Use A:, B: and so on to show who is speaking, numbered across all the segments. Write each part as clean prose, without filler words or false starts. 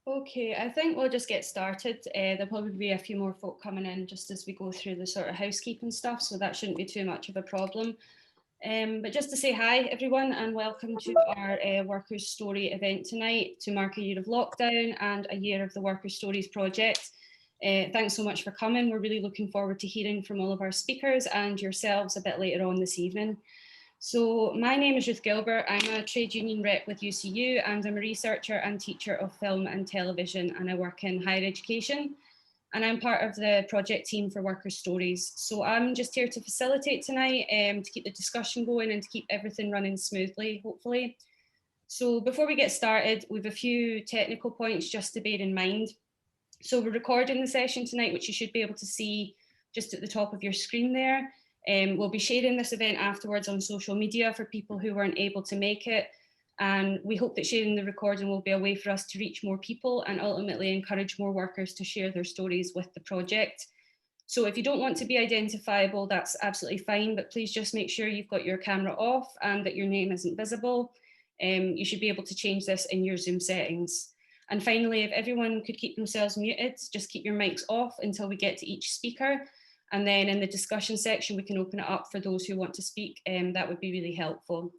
A: Okay, I think we'll just get started. There'll probably be a few more folk coming in just as we go through the sort of housekeeping stuff, so that shouldn't be too much of a problem. But just to say hi, everyone, and welcome to our Workers' Story event tonight to mark a year of lockdown and a year of the Workers' Stories project. Thanks so much for coming. We're really looking forward to hearing from all of our speakers and yourselves a bit later on this evening. So my name is Ruth Gilbert. I'm a trade union rep with UCU and I'm a researcher and teacher of film and television, and I work in higher education. And I'm part of the project team for Workers' Stories. So I'm just here to facilitate tonight, to keep the discussion going and to keep everything running smoothly, hopefully. So before we get started, we have a few technical points just to bear in mind. So we're recording the session tonight, which you should be able to see just at the top of your screen there. We'll be sharing this event afterwards on social media for people who weren't able to make it. And we hope that sharing the recording will be a way for us to reach more people and ultimately encourage more workers to share their stories with the project. So if you don't want to be identifiable, that's absolutely fine, but please just make sure you've got your camera off and that your name isn't visible. You should be able to change this in your Zoom settings. And finally, if everyone could keep themselves muted, just keep your mics off until we get to each speaker. And then in the discussion section, we can open it up for those who want to speak. That would be really helpful.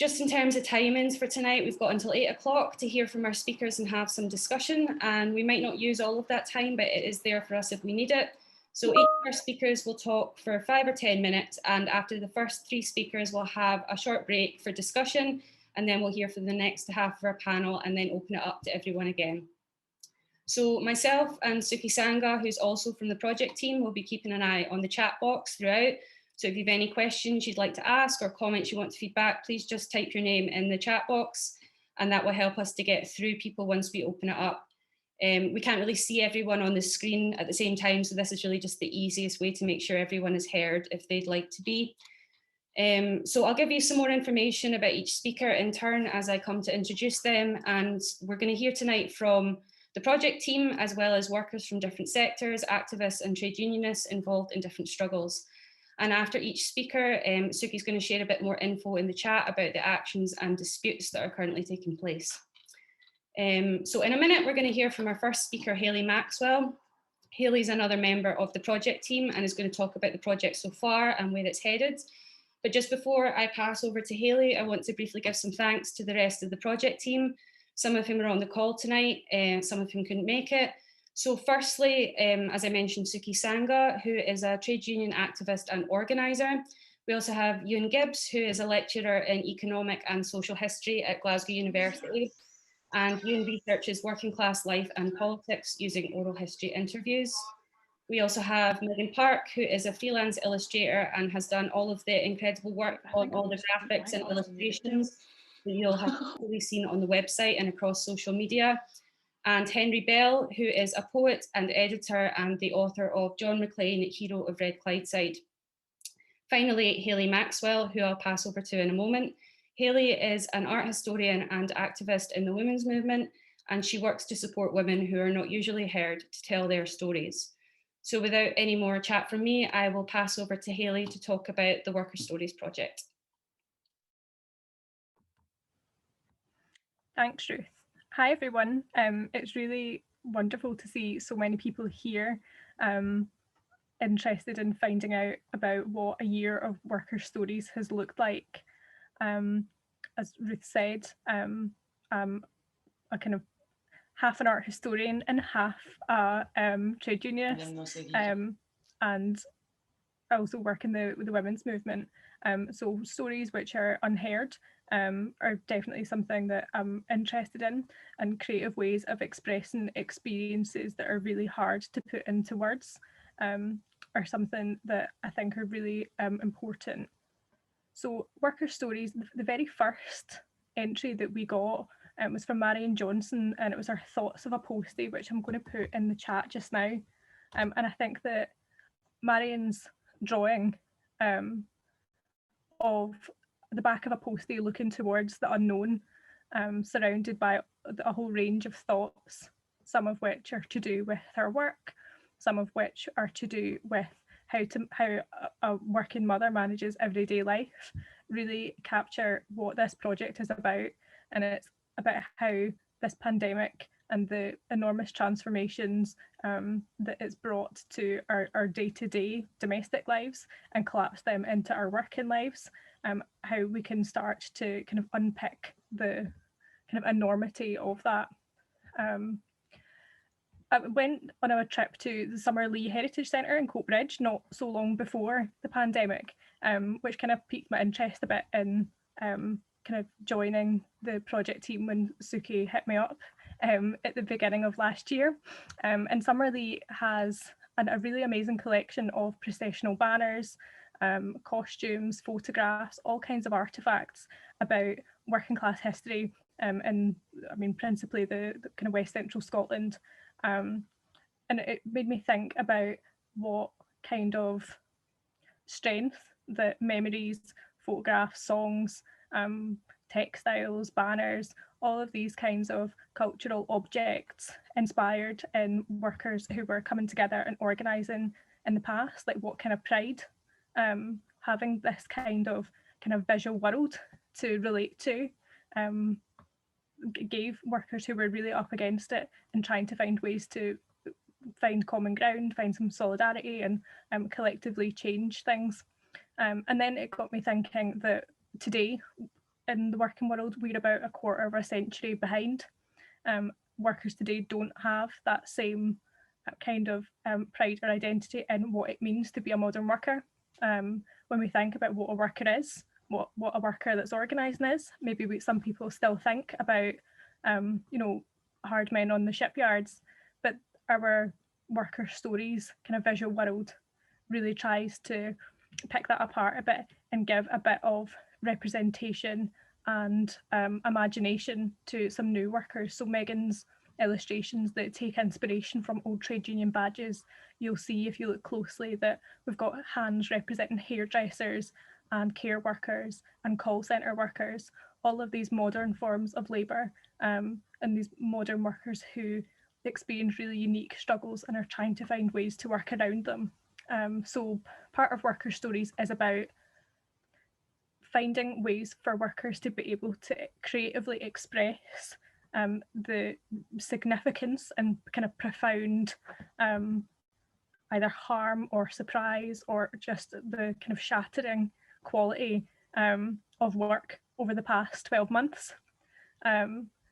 A: Just in terms of timings for tonight, we've got until 8 o'clock to hear from our speakers and have some discussion. And we might not use all of that time, but it is there for us if we need it. So each of our speakers will talk for 5 or 10 minutes. And after the first 3 speakers, we'll have a short break for discussion. And then we'll hear from the next half of our panel and then open it up to everyone again. So myself and Suki Sangha, who's also from the project team, will be keeping an eye on the chat box throughout. So if you have any questions you'd like to ask or comments you want to feedback, please just type your name in the chat box and that will help us to get through people once we open it up. We can't really see everyone on the screen at the same time, so this is really just the easiest way to make sure everyone is heard if they'd like to be. So I'll give you some more information about each speaker in turn as I come to introduce them, and we're going to hear tonight from the project team, as well as workers from different sectors, activists and trade unionists involved in different struggles. And after each speaker, Suki's going to share a bit more info in the chat about the actions and disputes that are currently taking place. So in a minute, we're going to hear from our first speaker, Hayley Maxwell. Hayley's another member of the project team and is going to talk about the project so far and where it's headed. But just before I pass over to Hayley, I want to briefly give some thanks to the rest of the project team. Some of whom are on the call tonight, some of whom couldn't make it. So firstly, as I mentioned, Suki Sangha, who is a trade union activist and organiser. We also have Ewan Gibbs, who is a lecturer in economic and social history at Glasgow University. And Ewan researches working class life and politics using oral history interviews. We also have Megan Park, who is a freelance illustrator and has done all of the incredible work on all the graphics and illustrations that you'll have probably seen on the website and across social media. And Henry Bell, who is a poet and editor and the author of John Maclean, Hero of Red Clydeside. Finally, Hayley Maxwell, who I'll pass over to in a moment. Hayley is an art historian and activist in the women's movement, and she works to support women who are not usually heard to tell their stories. So without any more chat from me, I will pass over to Hayley to talk about the Workers' Stories project.
B: Thanks, Ruth. Hi, everyone. It's really wonderful to see so many people here interested in finding out about what a year of Workers' Stories has looked like. As Ruth said, I'm a kind of half an art historian and half a trade unionist, and I also work in the women's movement. So stories which are unheard are definitely something that I'm interested in, and creative ways of expressing experiences that are really hard to put into words are something that I think are really important. So Workers' Stories, the very first entry that we got was from Marion Johnson, and it was her thoughts of a postie, which I'm going to put in the chat just now. And I think that Marion's drawing of the back of a postie looking towards the unknown, surrounded by a whole range of thoughts, some of which are to do with her work, some of which are to do with how a working mother manages everyday life, really capture what this project is about. And it's about how this pandemic and the enormous transformations that it's brought to our day-to-day domestic lives and collapse them into our working lives, how we can start to kind of unpick the kind of enormity of that. I went on a trip to the Summerlee Heritage Centre in Coatbridge not so long before the pandemic, which kind of piqued my interest a bit in kind of joining the project team when Suki hit me up at the beginning of last year. And Summerlee has a really amazing collection of processional banners, costumes, photographs, all kinds of artefacts about working class history, and I mean principally the kind of West Central Scotland. And it made me think about what kind of strength that memories, photographs, songs, textiles, banners, all of these kinds of cultural objects inspired in workers who were coming together and organising in the past, like what kind of pride having this kind of visual world to relate to gave workers who were really up against it and trying to find ways to find common ground, find some solidarity and collectively change things. And then it got me thinking that today in the working world, we're about a quarter of a century behind. Workers today don't have that same kind of pride or identity in what it means to be a modern worker. When we think about what a worker is, what a worker that's organising is, maybe some people still think about, you know, hard men on the shipyards, but our worker stories kind of visual world really tries to pick that apart a bit and give a bit of representation and imagination to some new workers. So Megan's illustrations that take inspiration from old trade union badges, you'll see if you look closely that we've got hands representing hairdressers and care workers and call centre workers, all of these modern forms of labour, and these modern workers who experience really unique struggles and are trying to find ways to work around them. So part of Worker Stories is about finding ways for workers to be able to creatively express the significance and kind of profound either harm or surprise or just the kind of shattering quality of work over the past 12 months.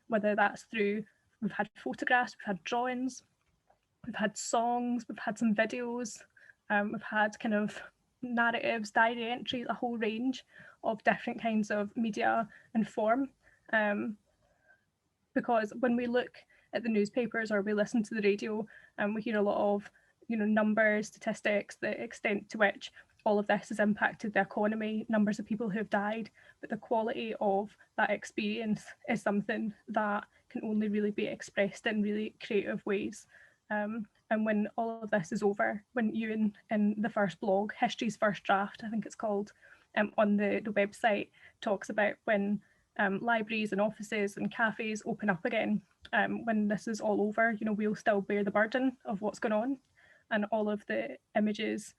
B: Whether that's through, we've had photographs, we've had drawings, we've had songs, we've had some videos, we've had kind of narratives, diary entries, a whole range of different kinds of media and form. Because when we look at the newspapers or we listen to the radio, we hear a lot of, you know, numbers, statistics, the extent to which all of this has impacted the economy, numbers of people who have died, but the quality of that experience is something that can only really be expressed in really creative ways. And when all of this is over, when Ewan in the first blog, History's First Draft, I think it's called, on the website, talks about when libraries and offices and cafes open up again, when this is all over, you know, we'll still bear the burden of what's going on, and all of the images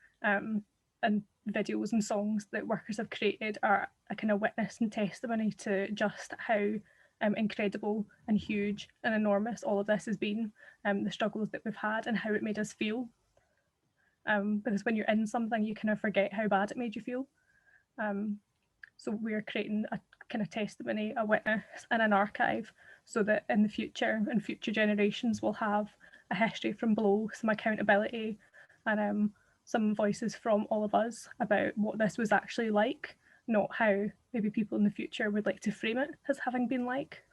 B: and videos and songs that workers have created are a kind of witness and testimony to just how incredible and huge and enormous all of this has been, the struggles that we've had and how it made us feel. Because when you're in something, you kind of forget how bad it made you feel. So we're creating a kind of testimony, a witness and an archive so that in the future and future generations will have a history from below, some accountability and some voices from all of us about what this was actually like, not how maybe people in the future would like to frame it as having been like.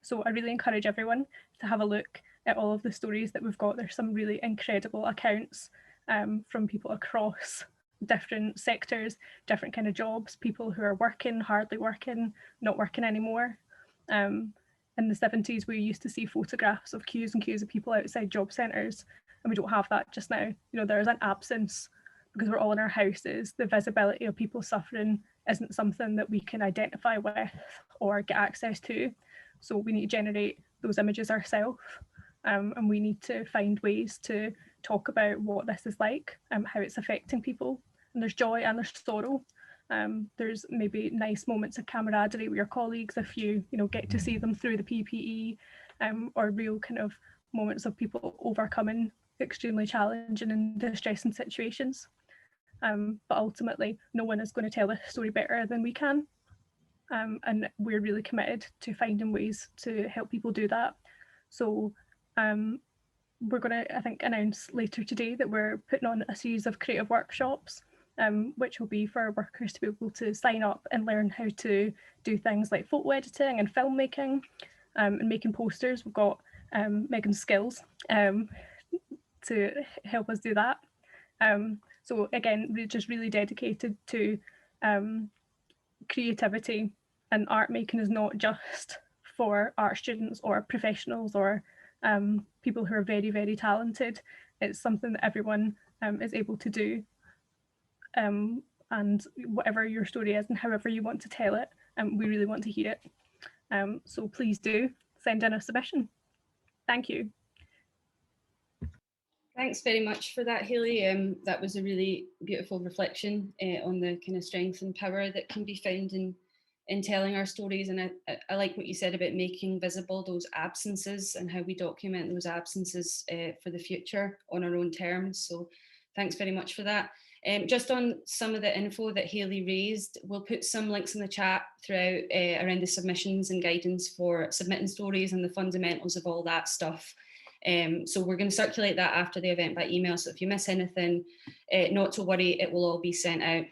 B: So I really encourage everyone to have a look at all of the stories that we've got. There's some really incredible accounts from people across different sectors, different kind of jobs, people who are working, hardly working, not working anymore. In the 70s, we used to see photographs of queues and queues of people outside job centres, and we don't have that just now. You know, there's an absence because we're all in our houses. The visibility of people suffering isn't something that we can identify with or get access to. So we need to generate those images ourselves, and we need to find ways to talk about what this is like, how it's affecting people. And there's joy and there's sorrow. There's maybe nice moments of camaraderie with your colleagues if you get to see them through the PPE, or real kind of moments of people overcoming extremely challenging and distressing situations. But ultimately, no one is going to tell the story better than we can. And we're really committed to finding ways to help people do that. So we're going to, I think, announce later today that we're putting on a series of creative workshops, which will be for workers to be able to sign up and learn how to do things like photo editing and filmmaking, and making posters. We've got Megan's skills to help us do that. So again, we're just really dedicated to creativity, and art making is not just for art students or professionals or people who are very, very talented. It's something that everyone is able to do. And whatever your story is and however you want to tell it, we really want to hear it. So please do send in a submission. Thank you.
A: Thanks very much for that, Hayley. That was a really beautiful reflection on the kind of strength and power that can be found in telling our stories. And I like what you said about making visible those absences and how we document those absences for the future on our own terms. So thanks very much for that. Just on some of the info that Hayley raised, we'll put some links in the chat throughout around the submissions and guidance for submitting stories and the fundamentals of all that stuff. So we're going to circulate that after the event by email. So if you miss anything, not to worry, it will all be sent out.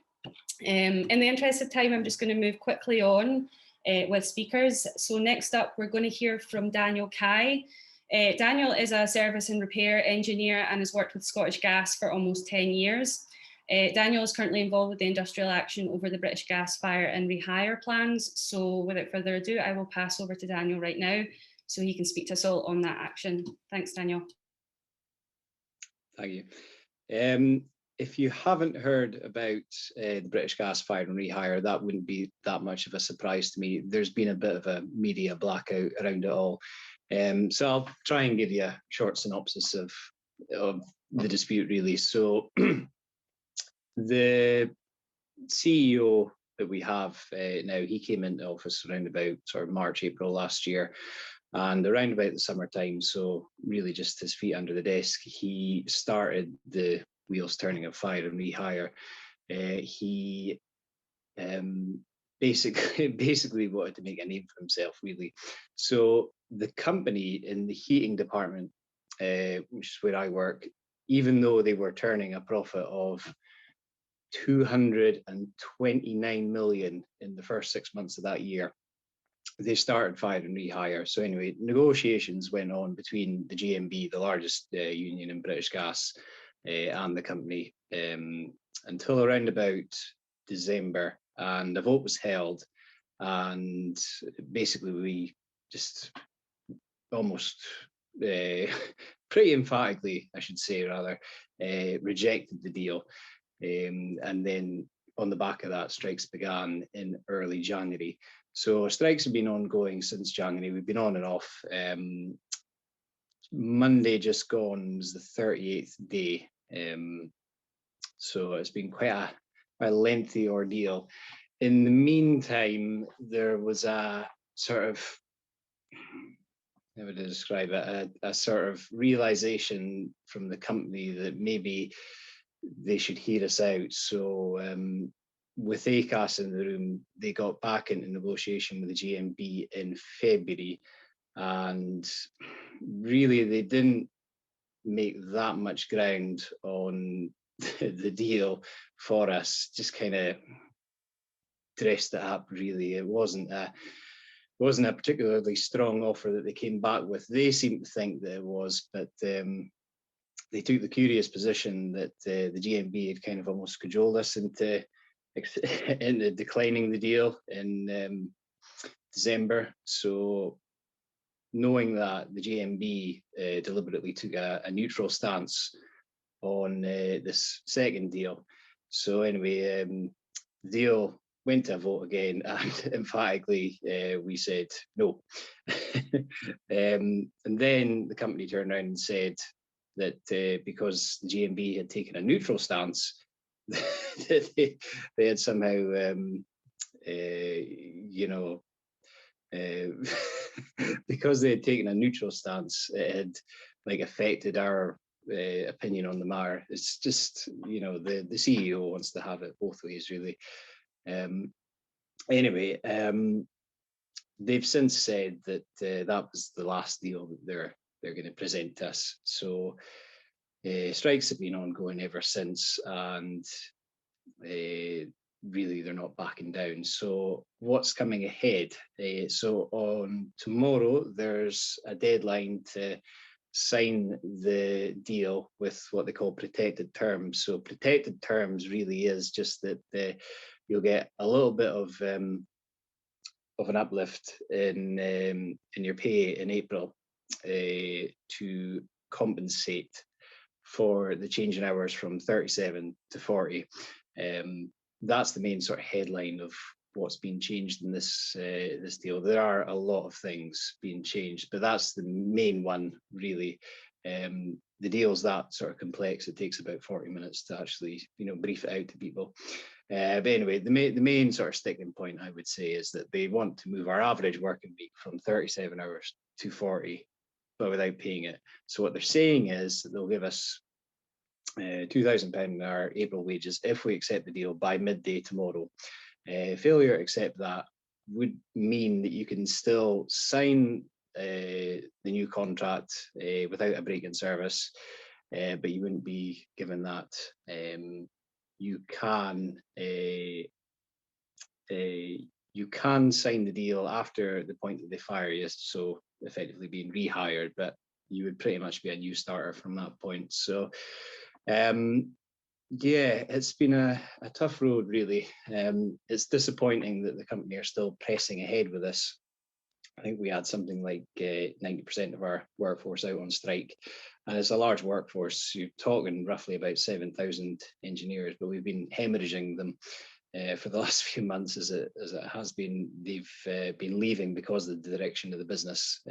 A: In the interest of time, I'm just going to move quickly on with speakers. So next up, we're going to hear from Daniel Kai. Daniel is a service and repair engineer and has worked with Scottish Gas for almost 10 years. Daniel is currently involved with the industrial action over the British Gas fire and rehire plans. So without further ado, I will pass over to Daniel right now, so he can speak to us all on that action. Thanks, Daniel.
C: Thank you. If you haven't heard about the British Gas fire and rehire, that wouldn't be that much of a surprise to me. There's been a bit of a media blackout around it all. So I'll try and give you a short synopsis of the dispute, really. So the CEO that we have now, he came into office around about sort of March, April last year. And around about the summertime, so really just his feet under the desk, he started the wheels turning of fire and rehire. He basically wanted to make a name for himself, really. So the company in the heating department, which is where I work, even though they were turning a profit of 229 million in the first 6 months of that year, they started fire and rehire. So anyway, negotiations went on between the GMB, the largest union in British Gas, and the company until around about December, and a vote was held, and basically we just almost pretty emphatically, I should say rather, rejected the deal. And then on the back of that, strikes began in early January. So strikes have been ongoing since January. We've been on and off. Monday just gone was the 38th day. So it's been quite a lengthy ordeal. In the meantime, there was a sort of, how would I describe it, a sort of realization from the company that maybe they should hear us out. So with ACAS in the room, they got back into negotiation with the GMB in February, and really they didn't make that much ground on the deal for us, just kind of dressed it up, really. It wasn't a particularly strong offer that they came back with. They seemed to think that it was, but they took the curious position that the GMB had kind of almost cajoled us into declining the deal in December. So knowing that, the GMB deliberately took a neutral stance on this second deal. So anyway, the deal went to a vote again, and emphatically we said no. And then the company turned around and said that because the GMB had taken a neutral stance, they had somehow, because they had taken a neutral stance, it had like affected our opinion on the matter. It's just, you know, the CEO wants to have it both ways, really. Anyway, they've since said that that was the last deal that they're going to present to us. So strikes have been ongoing ever since, and really they're not backing down. So what's coming ahead? So on tomorrow, there's a deadline to sign the deal with what they call protected terms. So protected terms really is just that you'll get a little bit of an uplift in your pay in April to compensate for the change in hours from 37 to 40. That's the main sort of headline of what's been changed in this this deal. There are a lot of things being changed, but that's the main one, really. The deal's that sort of complex. It takes about 40 minutes to actually, you know, brief it out to people. But anyway, the main sort of sticking point, I would say, is that they want to move our average working week from 37 hours to 40, but without paying it. So what they're saying is that they'll give us £2,000 in our April wages if we accept the deal by midday tomorrow. Failure to accept that would mean that you can still sign the new contract without a break in service, but you wouldn't be given that. You can sign the deal after the point that they fire you, so effectively being rehired, but you would pretty much be a new starter from that point. So yeah, it's been a tough road, really. It's disappointing that the company are still pressing ahead with this. I think we had something like 90% of our workforce out on strike, and it's a large workforce. You're talking roughly about 7,000 engineers, but we've been hemorrhaging them for the last few months as it has been. They've been leaving because of the direction of the business.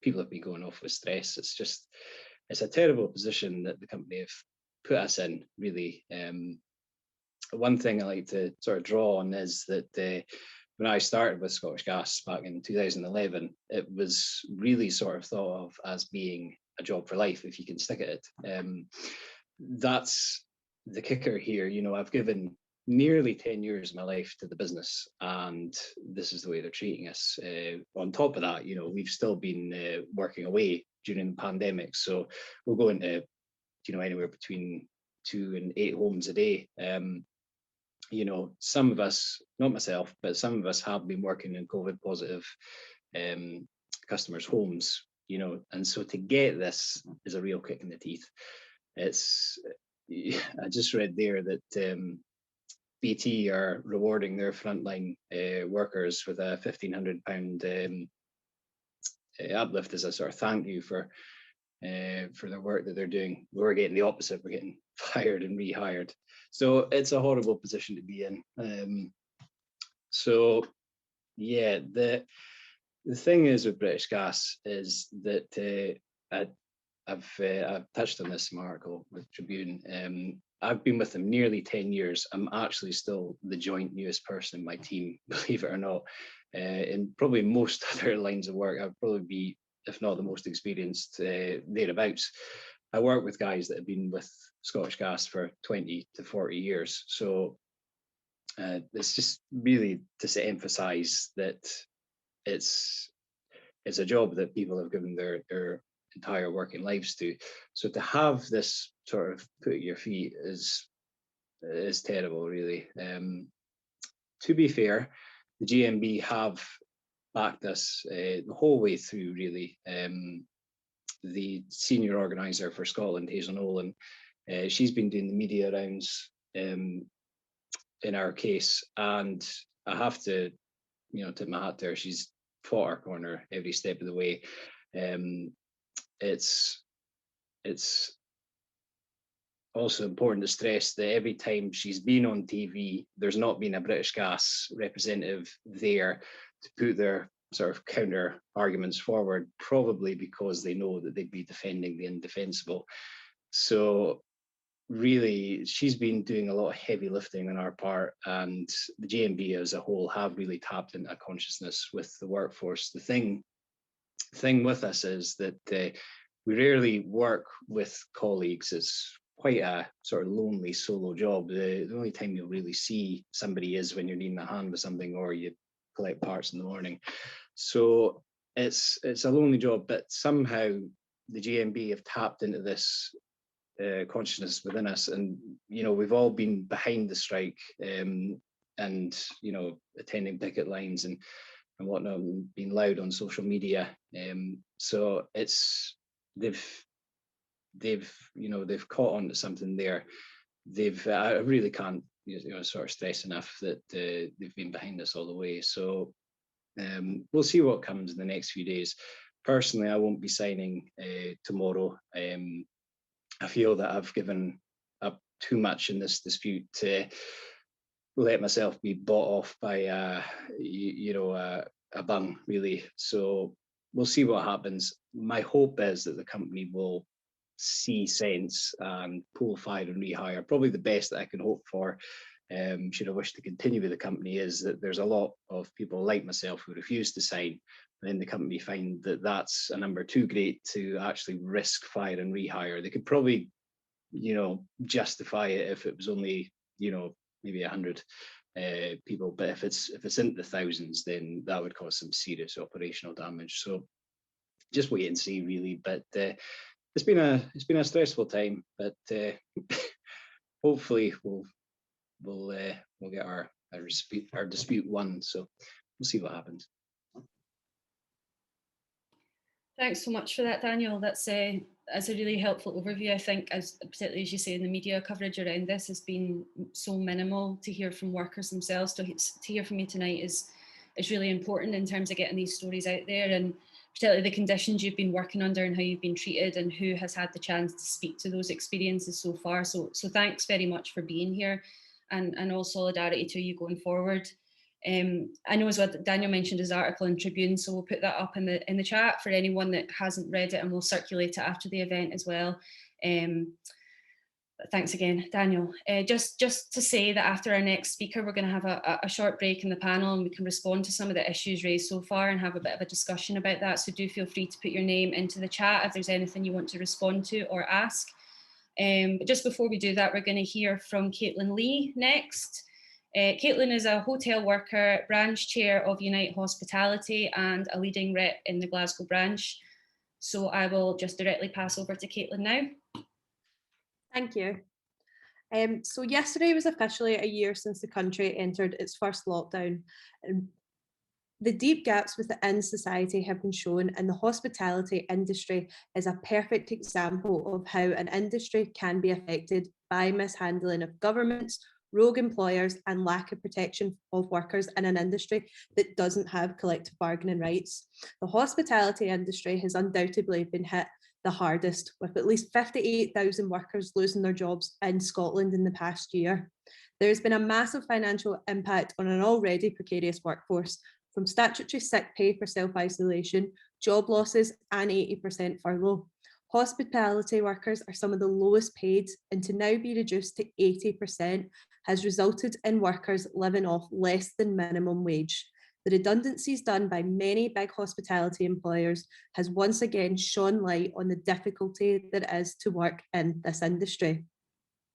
C: People have been going off with stress. It's a terrible position that the company have put us in, really. One thing I like to sort of draw on is that when I started with Scottish Gas back in 2011, it was really sort of thought of as being a job for life if you can stick at it. That's the kicker here. You know, I've given nearly 10 years of my life to the business, and this is the way they're treating us. On top of that, you know, we've still been working away during the pandemic, so we're going to, you know, anywhere between 2 and 8 homes a day. You know, some of us, not myself, but some of us have been working in COVID positive customers' homes, you know, and so to get this is a real kick in the teeth. I just read there that BT are rewarding their frontline workers with a £1,500 uplift as a sort of thank you for their work that they're doing. We're getting the opposite. We're getting fired and rehired. So it's a horrible position to be in. So yeah, the thing is with British Gas is that I've touched on this in my article with Tribune. I've been with them nearly 10 years. I'm actually still the joint newest person in my team, believe it or not. In probably most other lines of work, I'd probably be, if not the most experienced, thereabouts. I work with guys that have been with Scottish Gas for 20 to 40 years. So it's just really to emphasize that it's a job that people have given their entire working lives to. So to have this sort of put at your feet is terrible, really. To be fair, the GMB have backed us the whole way through, really. The senior organizer for Scotland, Hazel Nolan, she's been doing the media rounds in our case, and I have to, you know, tip my hat to her. She's fought our corner every step of the way. It's also important to stress that every time she's been on TV, there's not been a British Gas representative there to put their sort of counter arguments forward, probably because they know that they'd be defending the indefensible. So really, she's been doing a lot of heavy lifting on our part, and the GMB as a whole have really tapped into consciousness with the workforce. The thing with us is that we rarely work with colleagues. It's quite a sort of lonely solo job. The only time you'll really see somebody is when you're needing a hand with something or you collect parts in the morning. So it's a lonely job, but somehow the GMB have tapped into this consciousness within us, and we've all been behind the strike, and attending picket lines and whatnot, and being loud on social media. So they've caught on to something there. I really can't sort of stress enough that they've been behind us all the way. So we'll see what comes in the next few days. Personally, I won't be signing tomorrow. I feel that I've given up too much in this dispute to let myself be bought off by a bung, really. So we'll see what happens. My hope is that the company will see sense and pull fire and rehire. Probably the best that I can hope for, should I wish to continue with the company, is that there's a lot of people like myself who refuse to sign. And then the company find that that's a number too great to actually risk fire and rehire. They could probably, justify it if it was only, maybe 100 people. But if it's into the thousands, then that would cause some serious operational damage. So just wait and see, really. But it's been a stressful time. But hopefully we'll get our dispute won. So we'll see what happens.
A: Thanks so much for that, Daniel. That's a really helpful overview. I think, particularly as you say, in the media coverage around this has been so minimal. To hear from workers themselves, to hear from you tonight is really important in terms of getting these stories out there, and particularly the conditions you've been working under and how you've been treated and who has had the chance to speak to those experiences so far. So thanks very much for being here, and all solidarity to you going forward. I know as well that Daniel mentioned his article in Tribune, so we'll put that up in the chat for anyone that hasn't read it, and we'll circulate it after the event as well. But thanks again, Daniel. Just to say that after our next speaker, we're going to have a short break in the panel, and we can respond to some of the issues raised so far and have a bit of a discussion about that. So do feel free to put your name into the chat if there's anything you want to respond to or ask. But just before we do that, we're going to hear from Caitlin Lee next. Caitlin is a hotel worker, branch chair of Unite Hospitality, and a leading rep in the Glasgow branch. So I will just directly pass over to Caitlin now.
D: Thank you. So yesterday was officially a year since the country entered its first lockdown. The deep gaps within society have been shown, and the hospitality industry is a perfect example of how an industry can be affected by mishandling of governments, rogue employers, and lack of protection of workers in an industry that doesn't have collective bargaining rights. The hospitality industry has undoubtedly been hit the hardest, with at least 58,000 workers losing their jobs in Scotland in the past year. There's been a massive financial impact on an already precarious workforce, from statutory sick pay for self-isolation, job losses, and 80% furlough. Hospitality workers are some of the lowest paid, and to now be reduced to 80% has resulted in workers living off less than minimum wage. The redundancies done by many big hospitality employers has once again shone light on the difficulty that it is to work in this industry.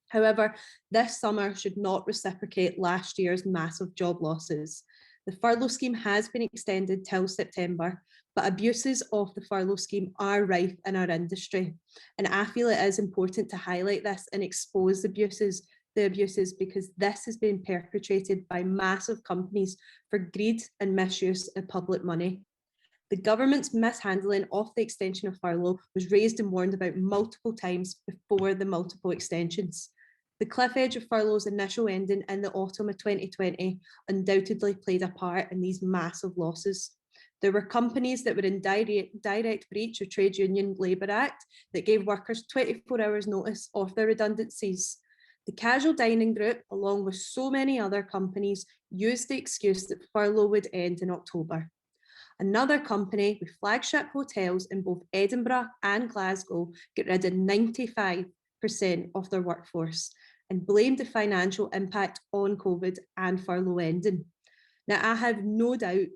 D: However, this summer should not reciprocate last year's massive job losses. The furlough scheme has been extended till September, but abuses of the furlough scheme are rife in our industry. And I feel it is important to highlight this and expose the abuses, because this has been perpetrated by massive companies for greed and misuse of public money. The government's mishandling of the extension of furlough was raised and warned about multiple times before the multiple extensions. The cliff edge of furlough's initial ending in the autumn of 2020 undoubtedly played a part in these massive losses. There were companies that were in direct breach of Trade Union Labour Act that gave workers 24 hours notice of their redundancies. The casual dining group, along with so many other companies, used the excuse that furlough would end in October. Another company with flagship hotels in both Edinburgh and Glasgow got rid of 95% of their workforce and blamed the financial impact on COVID and furlough ending. Now, I have no doubt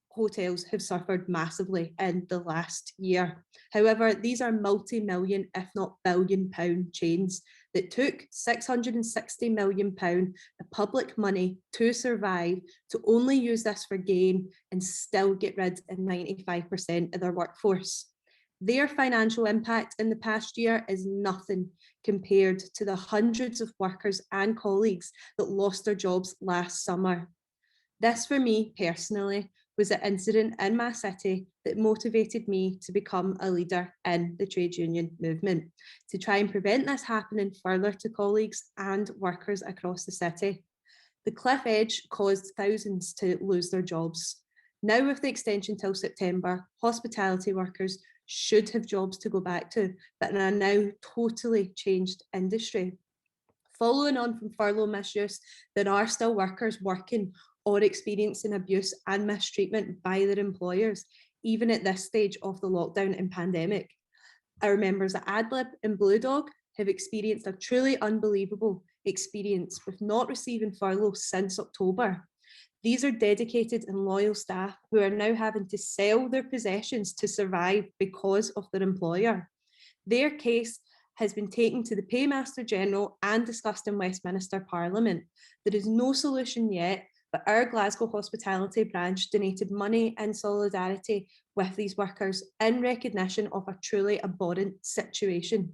D: hotels have suffered massively in the last year. However, these are multi-million, if not billion-pound chains that took £660 million of public money to survive, to only use this for gain and still get rid of 95% of their workforce. Their financial impact in the past year is nothing compared to the hundreds of workers and colleagues that lost their jobs last summer. This, for me personally, was an incident in my city that motivated me to become a leader in the trade union movement, to try and prevent this happening further to colleagues and workers across the city. The cliff edge caused thousands to lose their jobs. Now, with the extension till September, hospitality workers should have jobs to go back to, but in a now totally changed industry. Following on from furlough misuse, there are still workers working or experiencing abuse and mistreatment by their employers, even at this stage of the lockdown and pandemic. Our members at AdLib and Blue Dog have experienced a truly unbelievable experience with not receiving furlough since October. These are dedicated and loyal staff who are now having to sell their possessions to survive because of their employer. Their case has been taken to the Paymaster General and discussed in Westminster Parliament. There is no solution yet, but our Glasgow Hospitality branch donated money in solidarity with these workers in recognition of a truly abhorrent situation.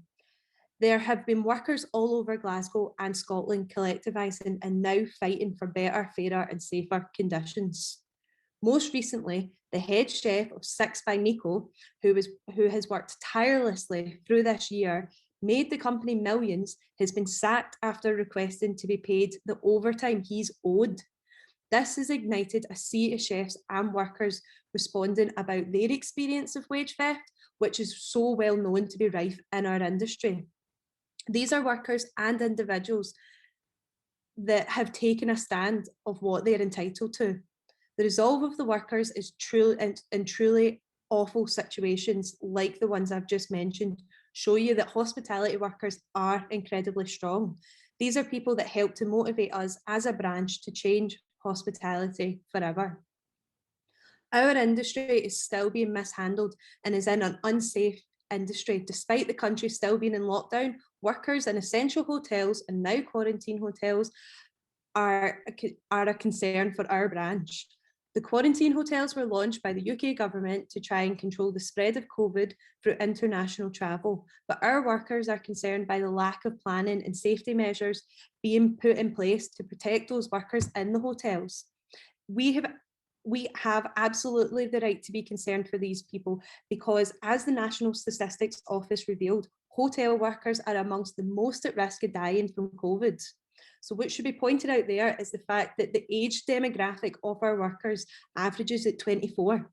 D: There have been workers all over Glasgow and Scotland collectivising and now fighting for better, fairer and safer conditions. Most recently, the head chef of Six by Nico, who has worked tirelessly through this year, made the company millions, has been sacked after requesting to be paid the overtime he's owed. This has ignited a sea of chefs and workers responding about their experience of wage theft, which is so well known to be rife in our industry. These are workers and individuals that have taken a stand of what they're entitled to. The resolve of the workers is truly awful situations like the ones I've just mentioned show you that hospitality workers are incredibly strong. These are people that help to motivate us as a branch to change hospitality forever. Our industry is still being mishandled and is in an unsafe industry. Despite the country still being in lockdown, workers in essential hotels and now quarantine hotels are a concern for our branch. The quarantine hotels were launched by the UK government to try and control the spread of COVID through international travel, but our workers are concerned by the lack of planning and safety measures being put in place to protect those workers in the hotels. We have absolutely the right to be concerned for these people because, as the National Statistics Office revealed, hotel workers are amongst the most at risk of dying from COVID. So what should be pointed out there is the fact that the age demographic of our workers averages at 24.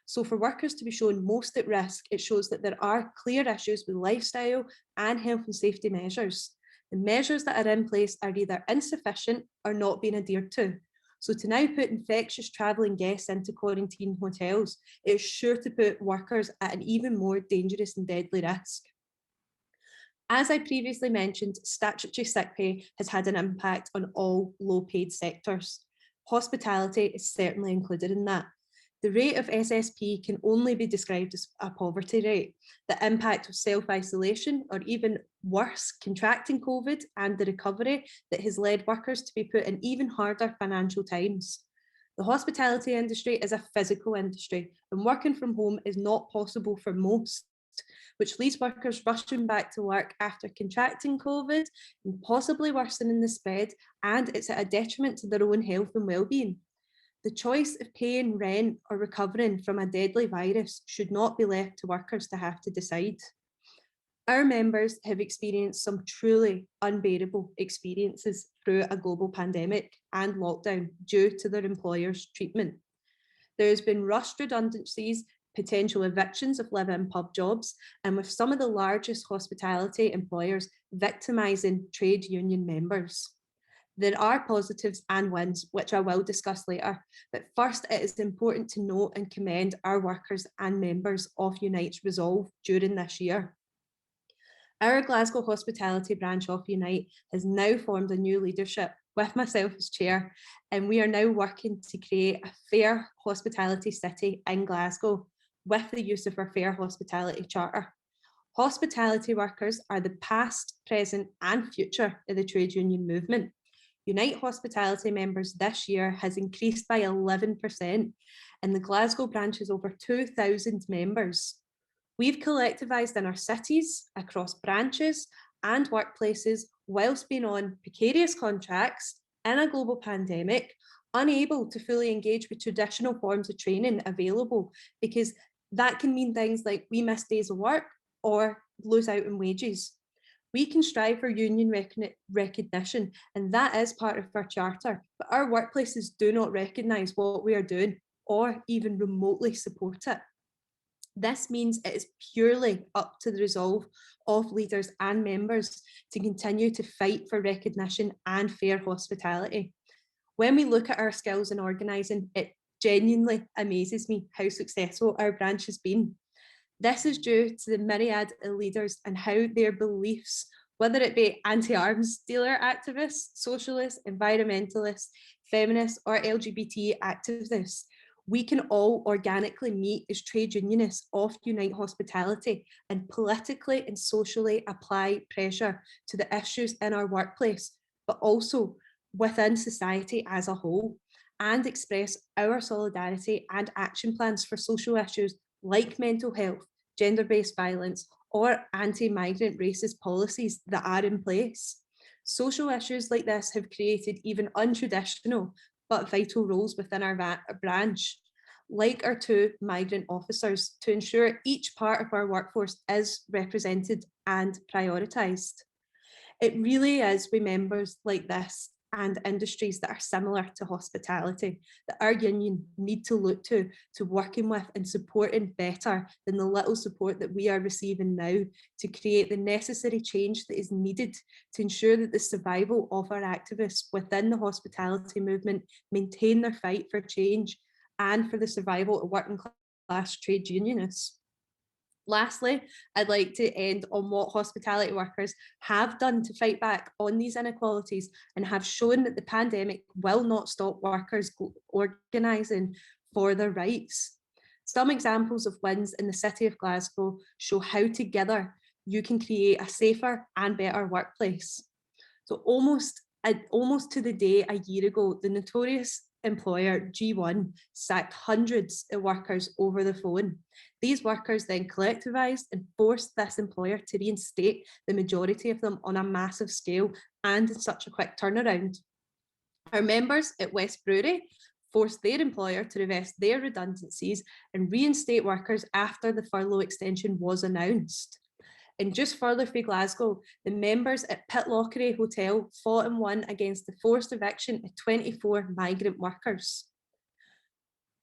D: So for workers to be shown most at risk, it shows that there are clear issues with lifestyle and health and safety measures. The measures that are in place are either insufficient or not being adhered to. So to now put infectious travelling guests into quarantine hotels is sure to put workers at an even more dangerous and deadly risk. As I previously mentioned, statutory sick pay has had an impact on all low-paid sectors. Hospitality is certainly included in that. The rate of SSP can only be described as a poverty rate. The impact of self-isolation, or even worse, contracting COVID and the recovery that has led workers to be put in even harder financial times. The hospitality industry is a physical industry, and working from home is not possible for most, which leaves workers rushing back to work after contracting COVID and possibly worsening the spread, and it's at a detriment to their own health and well-being. The choice of paying rent or recovering from a deadly virus should not be left to workers to have to decide. Our members have experienced some truly unbearable experiences through a global pandemic and lockdown due to their employers' treatment. There has been rushed redundancies, potential evictions of live-in pub jobs, and with some of the largest hospitality employers victimising trade union members. There are positives and wins, which I will discuss later, but first it is important to note and commend our workers and members of Unite's resolve during this year. Our Glasgow Hospitality branch of Unite has now formed a new leadership with myself as chair, and we are now working to create a fair hospitality city in Glasgow with the use of our Fair Hospitality Charter. Hospitality workers are the past, present and future of the trade union movement. Unite Hospitality members this year has increased by 11%, and the Glasgow branch has over 2,000 members. We've collectivised in our cities, across branches and workplaces, whilst being on precarious contracts in a global pandemic, unable to fully engage with traditional forms of training available, because that can mean things like we miss days of work or lose out on wages. We can strive for union recognition, and that is part of our charter, but our workplaces do not recognise what we are doing or even remotely support it. This means it is purely up to the resolve of leaders and members to continue to fight for recognition and fair hospitality. When we look at our skills in organising, it genuinely amazes me how successful our branch has been. This is due to the myriad of leaders and how their beliefs, whether it be anti-arms dealer activists, socialists, environmentalists, feminists, or LGBT activists, we can all organically meet as trade unionists of Unite Hospitality and politically and socially apply pressure to the issues in our workplace, but also within society as a whole, and express our solidarity and action plans for social issues like mental health, gender-based violence, or anti-migrant racist policies that are in place. Social issues like this have created even untraditional but vital roles within our branch, like our 2 migrant officers, to ensure each part of our workforce is represented and prioritised. It really is with members like this and industries that are similar to hospitality that our union need to look to working with and supporting better than the little support that we are receiving now, to create the necessary change that is needed to ensure that the survival of our activists within the hospitality movement maintain their fight for change and for the survival of working class trade unionists. Lastly, I'd like to end on what hospitality workers have done to fight back on these inequalities and have shown that the pandemic will not stop workers organising for their rights. Some examples of wins in the city of Glasgow show how together you can create a safer and better workplace. So almost to the day a year ago, the notorious employer G1 sacked hundreds of workers over the phone. These workers then collectivised and forced this employer to reinstate the majority of them on a massive scale and in such a quick turnaround. Our members at West Brewery forced their employer to reverse their redundancies and reinstate workers after the furlough extension was announced. And just further for Glasgow, the members at Pitlochry Hotel fought and won against the forced eviction of 24 migrant workers.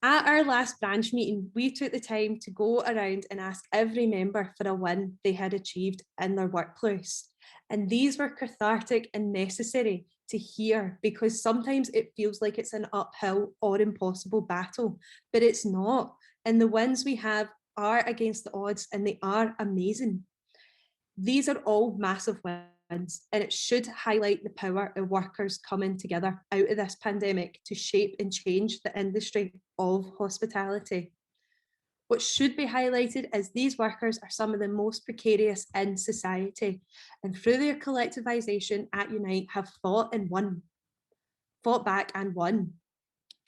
D: At our last branch meeting, we took the time to go around and ask every member for a win they had achieved in their workplace. And these were cathartic and necessary to hear, because sometimes it feels like it's an uphill or impossible battle, but it's not. And the wins we have are against the odds, and they are amazing. These are all massive wins, and it should highlight the power of workers coming together out of this pandemic to shape and change the industry of hospitality. What should be highlighted is these workers are some of the most precarious in society, and through their collectivisation at Unite have fought back and won.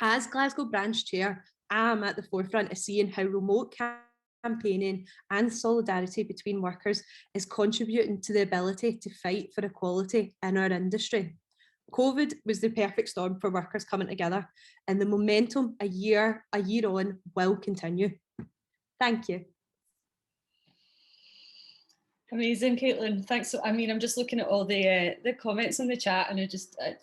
D: As Glasgow branch chair, I am at the forefront of seeing how remote campaigning and solidarity between workers is contributing to the ability to fight for equality in our industry. COVID was the perfect storm for workers coming together, and the momentum a year on will continue. Thank you.
A: Amazing, Caitlin. Thanks. I mean, I'm just looking at all the comments in the chat, and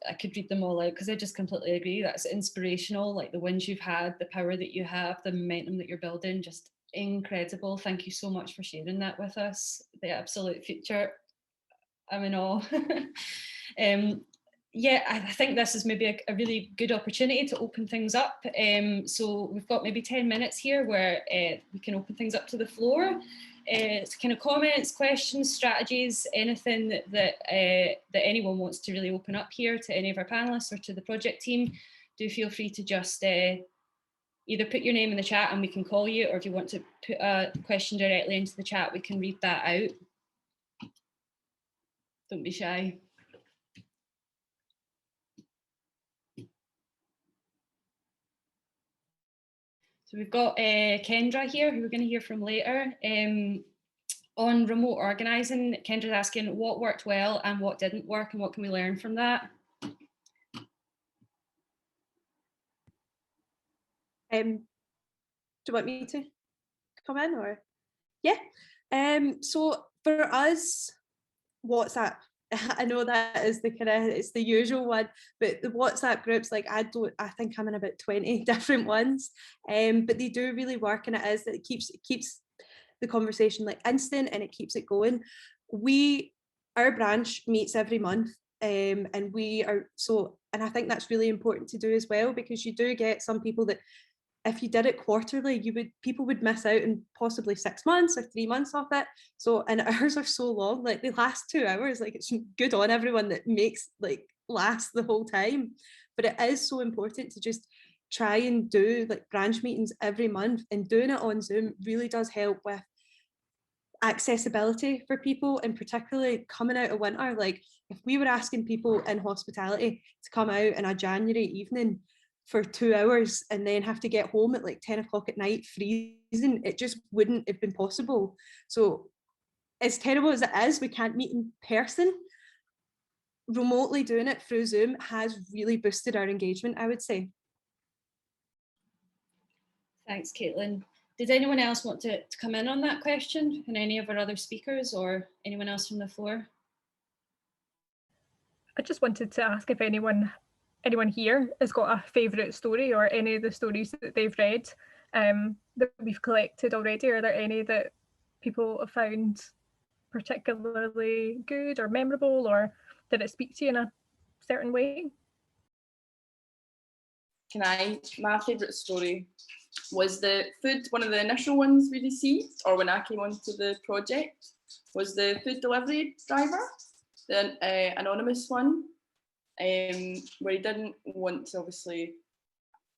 A: I could read them all out because I just completely agree. That's inspirational, like the wins you've had, the power that you have, the momentum that you're building, just incredible. Thank you so much for sharing that with us. The absolute future. I'm in awe. Yeah, I think this is maybe a really good opportunity to open things up. So we've got maybe 10 minutes here where we can open things up to the floor. kind of comments, questions, strategies, anything that anyone wants to really open up here to any of our panelists or to the project team, do feel free to just either put your name in the chat and we can call you, or if you want to put a question directly into the chat, we can read that out. Don't be shy. So we've got Kendra here, who we're going to hear from later. On remote organising, Kendra's asking what worked well and what didn't work, and what can we learn from that?
D: Do you want me to come in, or? Yeah. So for us, WhatsApp, I know that is the kind of, it's the usual one, but the WhatsApp groups, like I think I'm in about 20 different ones, but they do really work, and it keeps the conversation like instant, and it keeps it going. Our branch meets every month, and I think that's really important to do as well, because you do get some people that, if you did it quarterly, people would miss out on possibly 6 months or 3 months off it. So, and ours are so long, like the last 2 hours, like it's good on everyone that makes like last the whole time. But it is so important to just try and do like branch meetings every month, and doing it on Zoom really does help with accessibility for people, and particularly coming out of winter. Like if we were asking people in hospitality to come out in a January evening for 2 hours and then have to get home at like 10 o'clock at night freezing, it just wouldn't have been possible. So as terrible as it is, we can't meet in person. Remotely doing it through Zoom has really boosted our engagement, I would say.
A: Thanks, Caitlin. Did anyone else want to come in on that question, and any of our other speakers, or anyone else from the floor?
B: I just wanted to ask if anyone here has got a favourite story, or any of the stories that they've read that we've collected already. Are there any that people have found particularly good or memorable, or did it speak to you in a certain way?
E: My favourite story was the food, one of the initial ones we received, or when I came onto the project, was the food delivery driver, the anonymous one, where he didn't want to, obviously,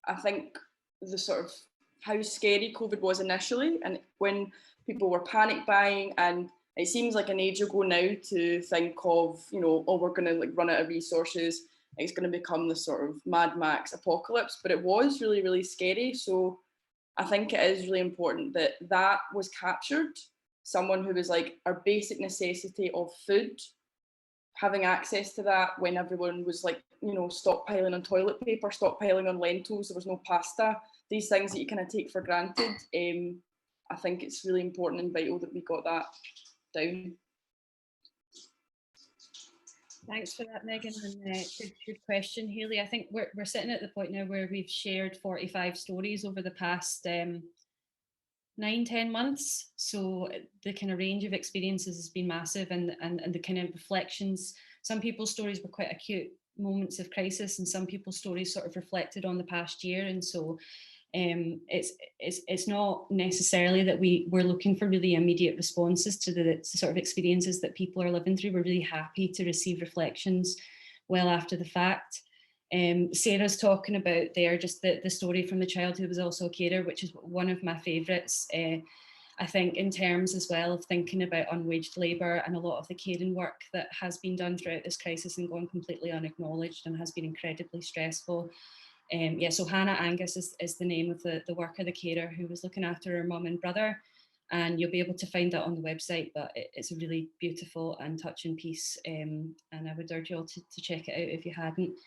E: I think the sort of how scary COVID was initially, and when people were panic buying, and it seems like an age ago now to think of, you know, oh, we're going to like run out of resources, it's going to become the sort of Mad Max apocalypse, but it was really, really scary. So I think it is really important that that was captured. Someone who was like our basic necessity of food, having access to that when everyone was like, you know, stockpiling on toilet paper, stockpiling on lentils, there was no pasta, these things that you kind of take for granted. I think it's really important and vital that we got that down.
A: Thanks for that, Megan, and good question, Hayley. I think we're sitting at the point now where we've shared 45 stories over the past 9-10 months. So the kind of range of experiences has been massive, and the kind of reflections. Some people's stories were quite acute moments of crisis, and some people's stories sort of reflected on the past year. And so it's not necessarily that we're looking for really immediate responses to the sort of experiences that people are living through. We're really happy to receive reflections well after the fact. Sarah's talking about there just the story from the child who was also a carer, which is one of my favourites. I think in terms as well of thinking about unwaged labour and a lot of the caring work that has been done throughout this crisis and gone completely unacknowledged and has been incredibly stressful. Yeah, so Hannah Angus is the name of the worker, the carer, who was looking after her mum and brother, and you'll be able to find that on the website, but it's a really beautiful and touching piece, and I would urge you all to check it out if you hadn't.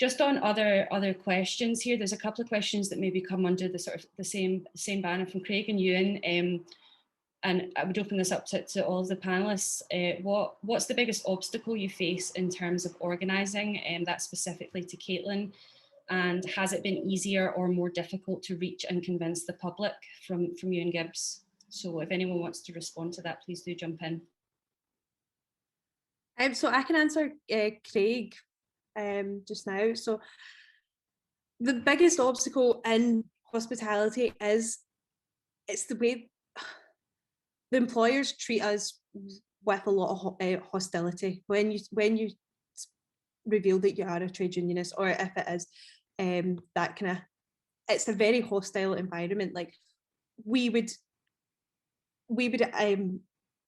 A: Just on other questions here, there's a couple of questions that maybe come under the sort of the same banner from Craig and Ewan, and I would open this up to all of the panelists. What's the biggest obstacle you face in terms of organising, and that specifically to Caitlin, and has it been easier or more difficult to reach and convince the public from Ewan Gibbs? So if anyone wants to respond to that, please do jump in.
D: So I can answer Craig just now. So the biggest obstacle in hospitality is it's the way the employers treat us with a lot of hostility when you reveal that you are a trade unionist, or if it is that kind of, it's a very hostile environment. Like we would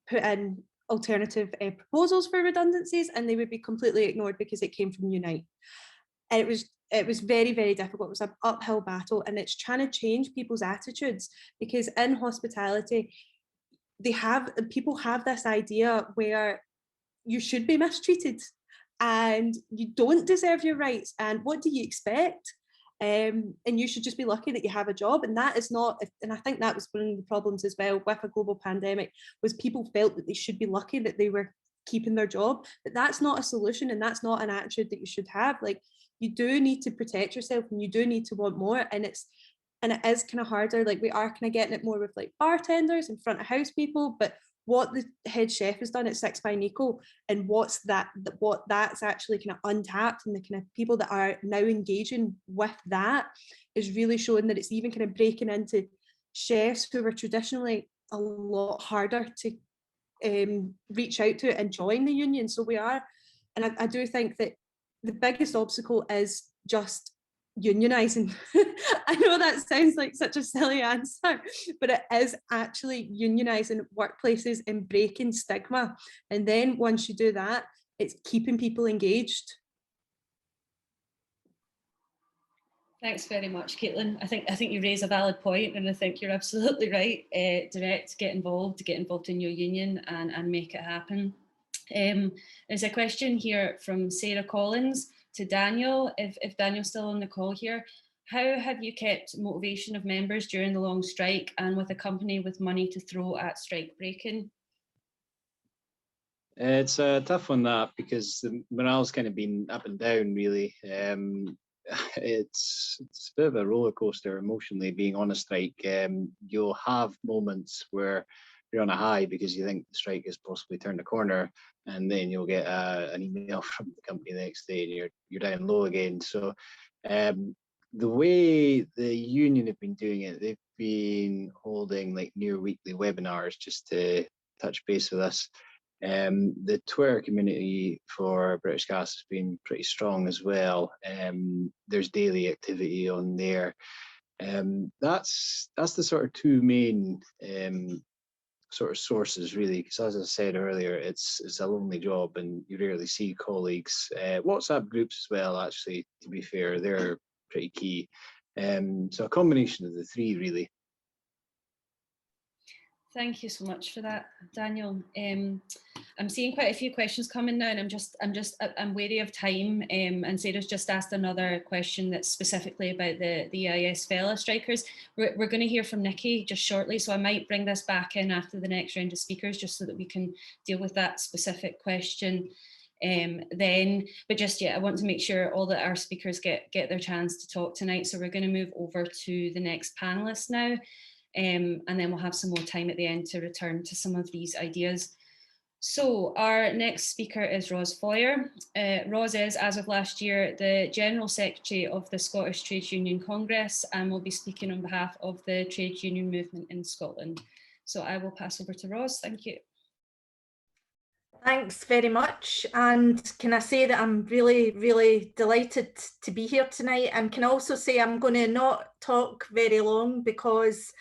D: put in alternative proposals for redundancies, and they would be completely ignored because it came from Unite. And it was very, very difficult. It was an uphill battle, and it's trying to change people's attitudes, because in hospitality, people have this idea where you should be mistreated and you don't deserve your rights, and what do you expect? And you should just be lucky that you have a job. And that is not, and I think that was one of the problems as well with a global pandemic, was people felt that they should be lucky that they were keeping their job. But that's not a solution, and that's not an attitude that you should have. Like, you do need to protect yourself, and you do need to want more. And it is kind of harder. Like, we are kind of getting it more with like bartenders and front of house people, but what the head chef has done at Six by Nico, and what that's actually kind of untapped, and the kind of people that are now engaging with that is really showing that it's even kind of breaking into chefs who were traditionally a lot harder to reach out to and join the union. So we are, and I do think that the biggest obstacle is just unionizing. I know that sounds like such a silly answer, but it is actually unionizing workplaces and breaking stigma. And then once you do that, it's keeping people engaged.
A: Thanks very much, Caitlin. I think you raise a valid point, and I think you're absolutely right. Direct, get involved in your union and make it happen. There's a question here from Sarah Collins to Daniel, if Daniel's still on the call here. How have you kept motivation of members during the long strike, and with a company with money to throw at strike breaking?
C: It's a tough one, that, because the morale's kind of been up and down, really. It's a bit of a roller coaster emotionally being on a strike. You'll have moments where you're on a high because you think the strike has possibly turned a corner, and then you'll get an email from the company the next day and you're down low again. So the way the union have been doing it, they've been holding like near weekly webinars just to touch base with us. The Twitter community for British Gas has been pretty strong as well. There's daily activity on there. That's the sort of two main sort of sources, really, because as I said earlier, it's a lonely job and you rarely see colleagues. WhatsApp groups as well, actually, to be fair, they're pretty key. So a combination of the three, really.
A: Thank you so much for that, Daniel. I'm seeing quite a few questions coming now, and I'm wary of time. And Sarah's just asked another question that's specifically about the EIS fella strikers. We're going to hear from Nikki just shortly, so I might bring this back in after the next round of speakers, just so that we can deal with that specific question then. But just yet, I want to make sure all that our speakers get their chance to talk tonight. So we're going to move over to the next panelist now. And then we'll have some more time at the end to return to some of these ideas. So our next speaker is Ros Foyer. Ros is, as of last year, the General Secretary of the Scottish Trades Union Congress, and will be speaking on behalf of the trade union movement in Scotland. So I will pass over to Ros. Thank you.
F: Thanks very much. And can I say that I'm really, really delighted to be here tonight, and can also say I'm going to not talk very long, because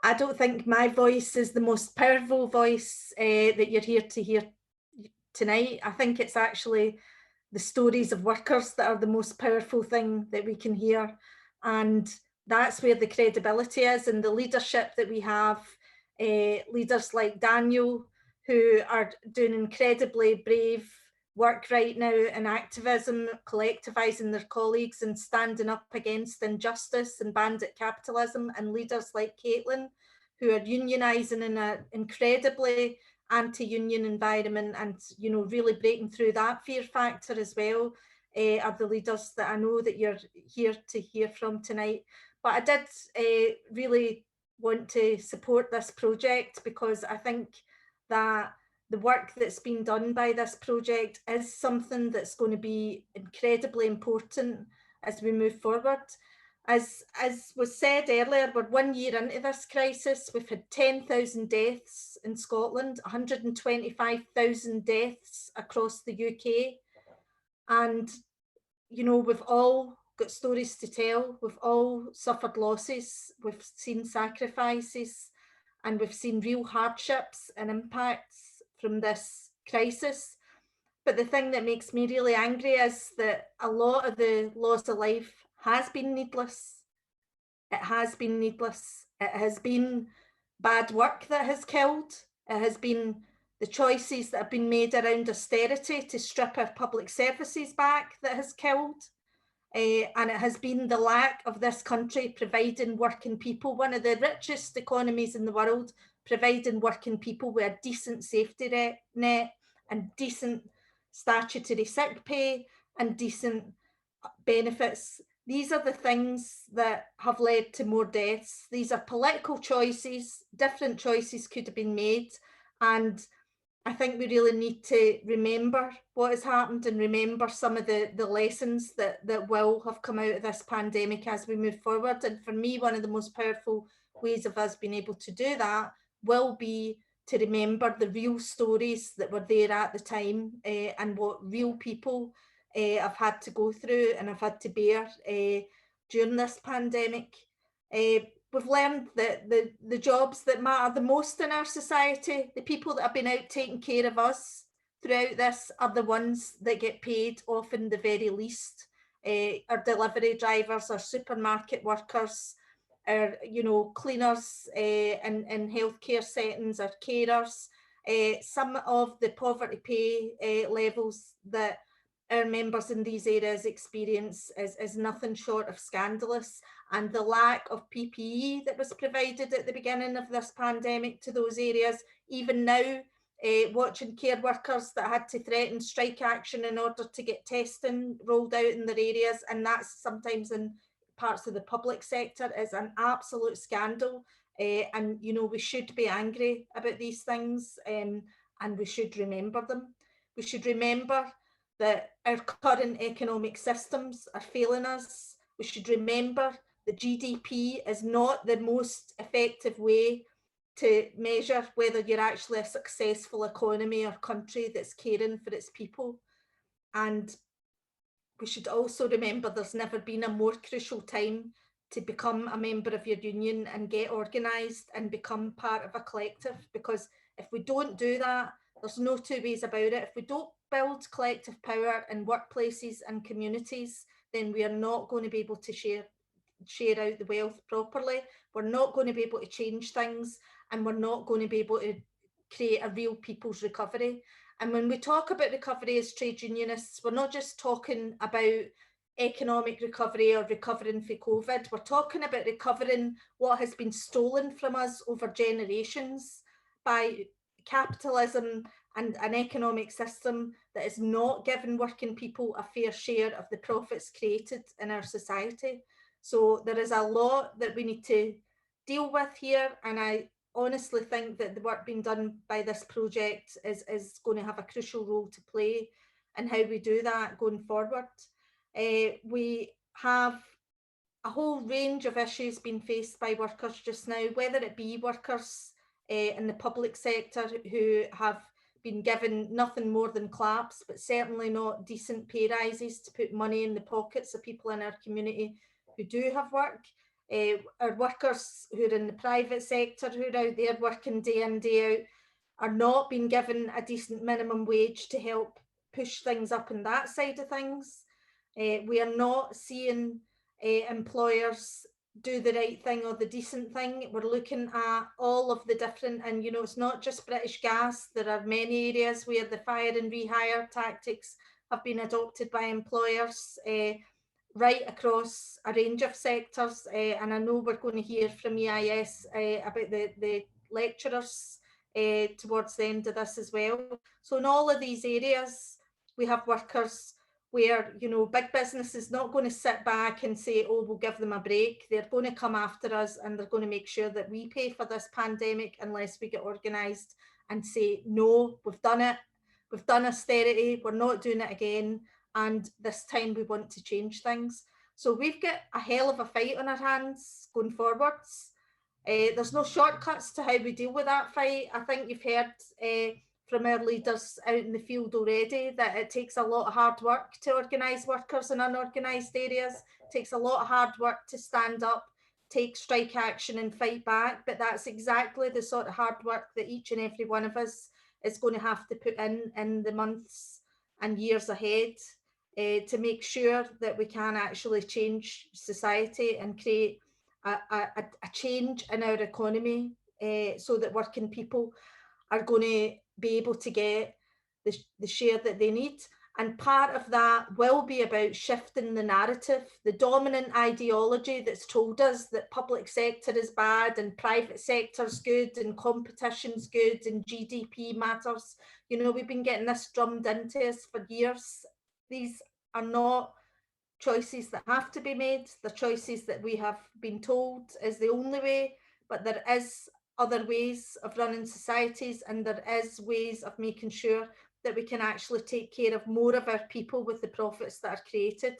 F: I don't think my voice is the most powerful voice that you're here to hear tonight. I think it's actually the stories of workers that are the most powerful thing that we can hear. And that's where the credibility is, and the leadership that we have, leaders like Daniel, who are doing incredibly brave work right now in activism, collectivising their colleagues and standing up against injustice and bandit capitalism, and leaders like Caitlin, who are unionising in an incredibly anti-union environment, and really breaking through that fear factor as well, are the leaders that I know that you're here to hear from tonight. But I did really want to support this project, because I think that the work that's been done by this project is something that's going to be incredibly important as we move forward. As was said earlier, we're 1 year into this crisis. We've had 10,000 deaths in Scotland, 125,000 deaths across the UK. And, you know, we've all got stories to tell. We've all suffered losses. We've seen sacrifices, and we've seen real hardships and impacts from this crisis. But the thing that makes me really angry is that a lot of the loss of life has been needless. It has been needless. It has been bad work that has killed. It has been the choices that have been made around austerity to strip our public services back that has killed. And it has been the lack of this country providing working people, one of the richest economies in the world, providing working people with a decent safety net and decent statutory sick pay and decent benefits. These are the things that have led to more deaths. These are political choices. Different choices could have been made. And I think we really need to remember what has happened and remember some of the lessons that will have come out of this pandemic as we move forward. And for me, one of the most powerful ways of us being able to do that will be to remember the real stories that were there at the time, and what real people have had to go through and have had to bear during this pandemic. We've learned that the jobs that matter the most in our society, the people that have been out taking care of us throughout this, are the ones that get paid often the very least. Our delivery drivers, our supermarket workers, our, you know, cleaners in healthcare settings, our carers. Some of the poverty pay levels that our members in these areas experience is nothing short of scandalous, and the lack of PPE that was provided at the beginning of this pandemic to those areas, even now, watching care workers that had to threaten strike action in order to get testing rolled out in their areas, and that's sometimes in parts of the public sector, is an absolute scandal. And, you know, we should be angry about these things, and we should remember them. We should remember that our current economic systems are failing us. We should remember that GDP is not the most effective way to measure whether you're actually a successful economy or country that's caring for its people. And we should also remember there's never been a more crucial time to become a member of your union and get organised and become part of a collective, because if we don't do that, there's no two ways about it. If we don't build collective power in workplaces and communities, then we are not going to be able to share out the wealth properly. We're not going to be able to change things, and we're not going to be able to create a real people's recovery. And when we talk about recovery as trade unionists, we're not just talking about economic recovery or recovering from COVID. We're talking about recovering what has been stolen from us over generations by capitalism and an economic system that is not giving working people a fair share of the profits created in our society. So there is a lot that we need to deal with here, and I honestly think that the work being done by this project is going to have a crucial role to play in how we do that going forward. We have a whole range of issues being faced by workers just now, whether it be workers in the public sector who have been given nothing more than claps, but certainly not decent pay rises to put money in the pockets of people in our community who do have work. Our workers who are in the private sector, who are out there working day in, day out, are not being given a decent minimum wage to help push things up on that side of things. We are not seeing employers do the right thing or the decent thing. We're looking at all of the different, and you know, it's not just British Gas. There are many areas where the fire and rehire tactics have been adopted by employers right across a range of sectors. And I know we're going to hear from EIS about the lecturers towards the end of this as well. So in all of these areas, we have workers where, you know, big business is not going to sit back and say, oh, we'll give them a break. They're going to come after us, and they're going to make sure that we pay for this pandemic unless we get organised and say, no, we've done it. We've done austerity. We're not doing it again. And this time we want to change things. So we've got a hell of a fight on our hands going forwards. There's no shortcuts to how we deal with that fight. I think you've heard from our leaders out in the field already that it takes a lot of hard work to organise workers in unorganised areas. It takes a lot of hard work to stand up, take strike action and fight back, but that's exactly the sort of hard work that each and every one of us is going to have to put in the months and years ahead to make sure that we can actually change society and create a change in our economy so that working people are going to be able to get the share that they need. And part of that will be about shifting the narrative, the dominant ideology that's told us that public sector is bad and private sector's good and competition's good and GDP matters. You know, we've been getting this drummed into us for years. These are not choices that have to be made. The choices that we have been told is the only way, but there is other ways of running societies, and there is ways of making sure that we can actually take care of more of our people with the profits that are created.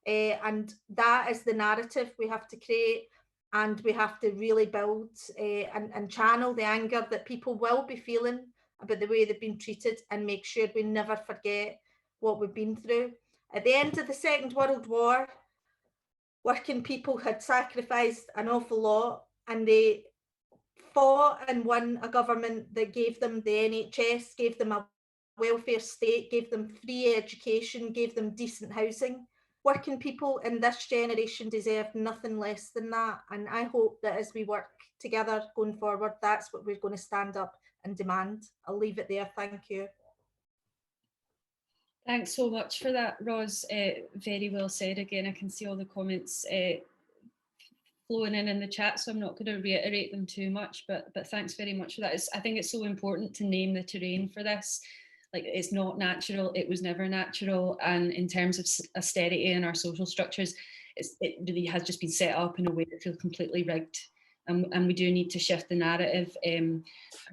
F: And that is the narrative we have to create, and we have to really build and channel the anger that people will be feeling about the way they've been treated, and make sure we never forget what we've been through. At the end of the Second World War, working people had sacrificed an awful lot, and they fought and won a government that gave them the NHS, gave them a welfare state, gave them free education, gave them decent housing. Working people in this generation deserve nothing less than that. And I hope that as we work together going forward, that's what we're going to stand up and demand. I'll leave it there. Thank you.
A: Thanks so much for that, Ros. Very well said. Again, I can see all the comments flowing in the chat, so I'm not going to reiterate them too much, but thanks very much for that. I think it's so important to name the terrain for this. Like, it's not natural, it was never natural, and in terms of austerity in our social structures, it really has just been set up in a way that feels completely rigged. And we do need to shift the narrative.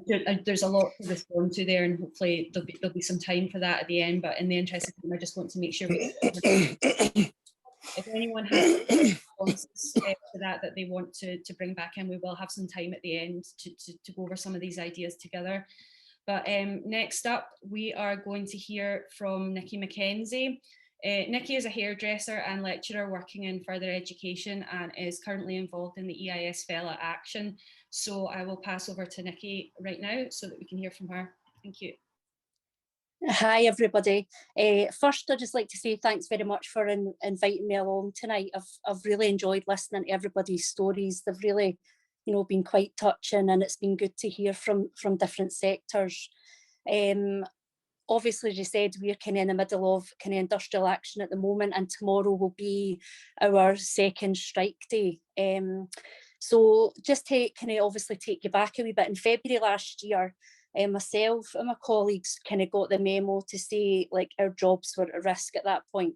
A: There's a lot to respond to there, and hopefully there'll be some time for that at the end, but in the interest of time, I just want to make sure if anyone has responses to that they want to bring back in, we will have some time at the end to go over some of these ideas together. But next up, we are going to hear from Nikki McKenzie. Nikki is a hairdresser and lecturer working in further education and is currently involved in the EIS Fella Action. So I will pass over to Nikki right now so that we can hear from her. Thank you.
G: Hi everybody. First, I'd just like to say thanks very much for inviting me along tonight. I've really enjoyed listening to everybody's stories. They've really, been quite touching, and it's been good to hear from different sectors. Obviously, as you said, we're kind of in the middle of kind of industrial action at the moment, and tomorrow will be our second strike day. So just to kind of obviously take you back a wee bit, in February last year, myself and my colleagues kind of got the memo to say like our jobs were at risk at that point.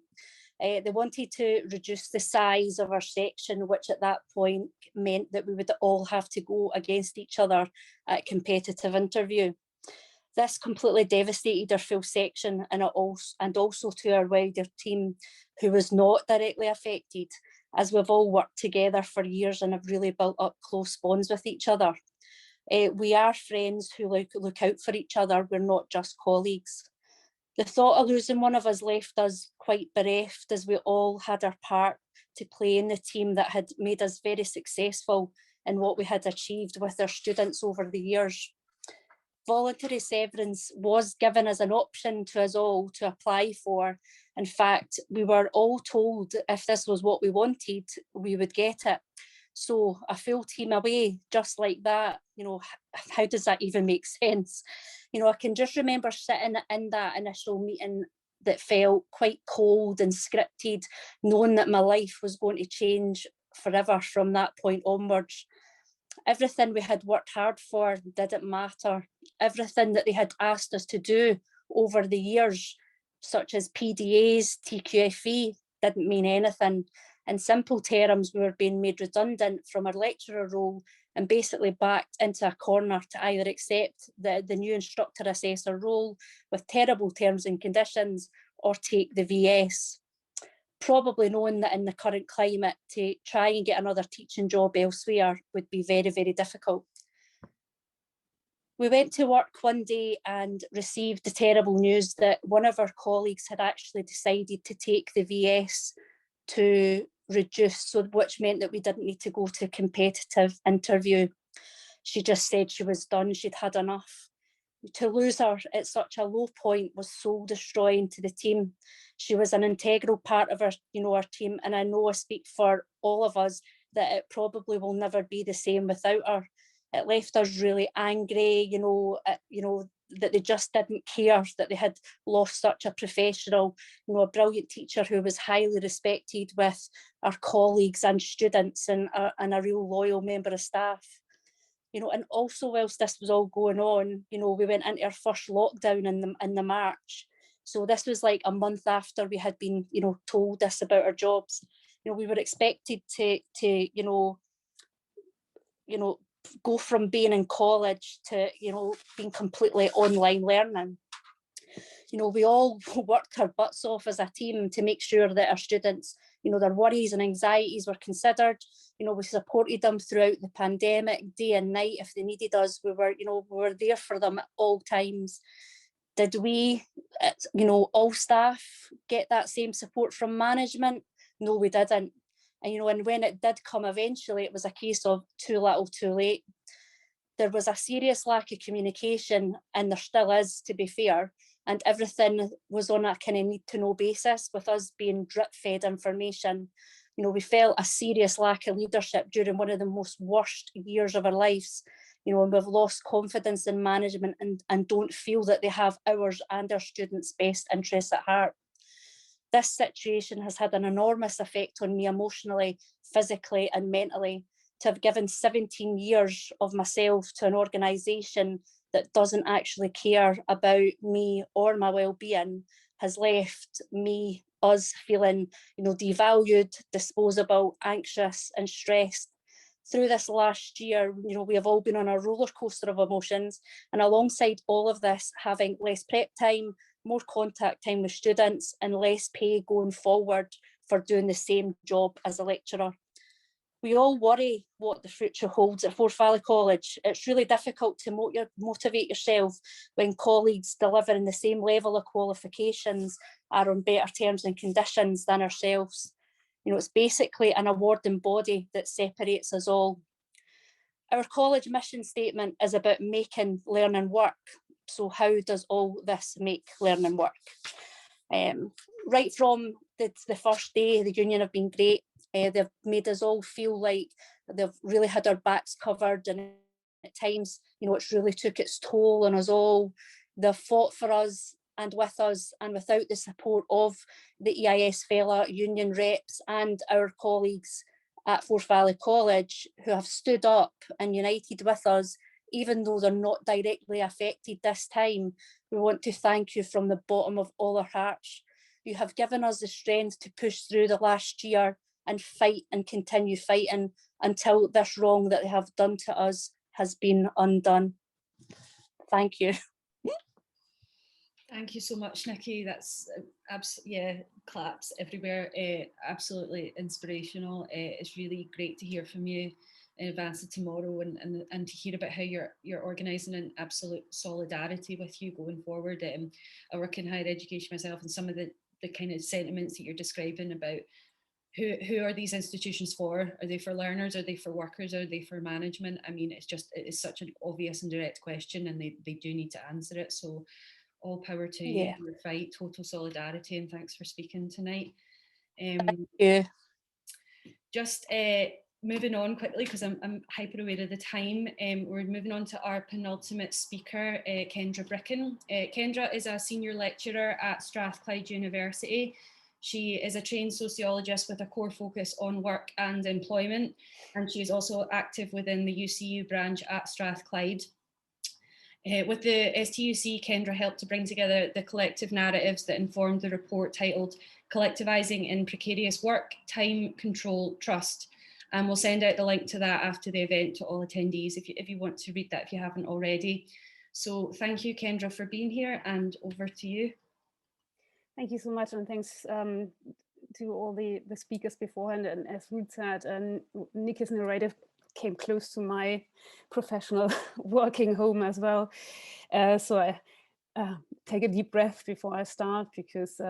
G: They wanted to reduce the size of our section, which at that point meant that we would all have to go against each other at a competitive interview. This completely devastated our full section and also to our wider team, who was not directly affected, as we've all worked together for years and have really built up close bonds with each other. We are friends who look out for each other. We're not just colleagues. The thought of losing one of us left us quite bereft, as we all had our part to play in the team that had made us very successful in what we had achieved with our students over the years. Voluntary severance was given as an option to us all to apply for. In fact, we were all told if this was what we wanted, we would get it. So a full team away, just like that, how does that even make sense? I can just remember sitting in that initial meeting that felt quite cold and scripted, knowing that my life was going to change forever from that point onwards. Everything we had worked hard for didn't matter. Everything that they had asked us to do over the years, such as PDAs, TQFE, didn't mean anything. In simple terms, we were being made redundant from our lecturer role and basically backed into a corner to either accept the new instructor assessor role with terrible terms and conditions or take the VS. probably knowing that in the current climate to try and get another teaching job elsewhere would be very, very difficult. We went to work one day and received the terrible news that one of our colleagues had actually decided to take the VS to reduce, so which meant that we didn't need to go to a competitive interview. She just said she was done, she'd had enough. To lose her at such a low point was soul destroying to the team. She was an integral part of our, our team, and I know I speak for all of us that it probably will never be the same without her. It left us really angry, that they just didn't care that they had lost such a professional, a brilliant teacher who was highly respected with our colleagues and students, and a real loyal member of staff. And also whilst this was all going on, we went into our first lockdown in the March. So this was like a month after we had been, told this about our jobs. We were expected to go from being in college to, being completely online learning. We all worked our butts off as a team to make sure that our students, their worries and anxieties were considered. We supported them throughout the pandemic, day and night. If they needed us, we were there for them at all times. Did we, all staff get that same support from management? No, we didn't. And when it did come eventually, it was a case of too little, too late. There was a serious lack of communication, and there still is, to be fair, and everything was on a kind of need-to-know basis, with us being drip-fed information. We felt a serious lack of leadership during one of the most worst years of our lives, and we've lost confidence in management and don't feel that they have ours and our students' best interests at heart. This situation has had an enormous effect on me emotionally, physically and mentally. To have given 17 years of myself to an organisation that doesn't actually care about me or my well-being has left us feeling, devalued, disposable, anxious and stressed. Through this last year, we have all been on a roller coaster of emotions, and alongside all of this, having less prep time, more contact time with students and less pay going forward for doing the same job as a lecturer. We all worry what the future holds at Forth Valley College. It's really difficult to motivate yourself when colleagues delivering the same level of qualifications are on better terms and conditions than ourselves. It's basically an awarding body that separates us all. Our college mission statement is about making learning work. So how does all this make learning work? Right from the first day, the union have been great. They've made us all feel like they've really had our backs covered, and at times, it's really took its toll on us all. They've fought for us and with us, and without the support of the EIS Fella union reps and our colleagues at Forth Valley College who have stood up and united with us, even though they're not directly affected this time, we want to thank you from the bottom of all our hearts. You have given us the strength to push through the last year and fight and continue fighting until this wrong that they have done to us has been undone. Thank you.
A: Thank you so much, Nikki. That's claps everywhere. Absolutely inspirational. It's really great to hear from you in advance of tomorrow, and to hear about how you're organising an absolute solidarity with you going forward. I work in higher education myself, and some of the kind of sentiments that you're describing about who are these institutions for? Are they for learners? Are they for workers? Are they for management? I mean, it's such an obvious and direct question, and they do need to answer it. So all power to you in your fight, total solidarity, and thanks for speaking tonight.
G: Thank you.
A: Just moving on quickly, because I'm hyper aware of the time. We're moving on to our penultimate speaker, Kendra Bricken. Kendra is a senior lecturer at Strathclyde University. She is a trained sociologist with a core focus on work and employment, and she is also active within the UCU branch at Strathclyde. With the STUC, Kendra helped to bring together the collective narratives that informed the report titled Collectivising in Precarious Work, Time, Control, Trust. And we'll send out the link to that after the event to all attendees if you want to read that if you haven't already. So thank you, Kendra, for being here, and over to you.
H: Thank you so much, and thanks to all the speakers beforehand, and as Ruth said, Nikki's narrative came close to my professional working home as well. So I take a deep breath before I start, because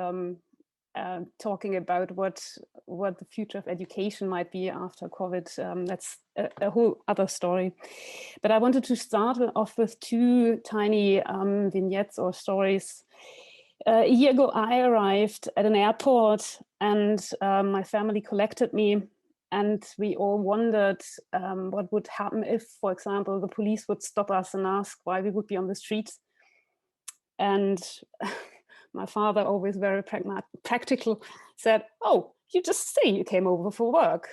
H: talking about what the future of education might be after COVID, that's a whole other story. But I wanted to start off with two tiny vignettes or stories. A year ago, I arrived at an airport, and my family collected me, and we all wondered what would happen if, for example, the police would stop us and ask why we would be on the streets. And my father, always very practical, said, "Oh, you just say you came over for work."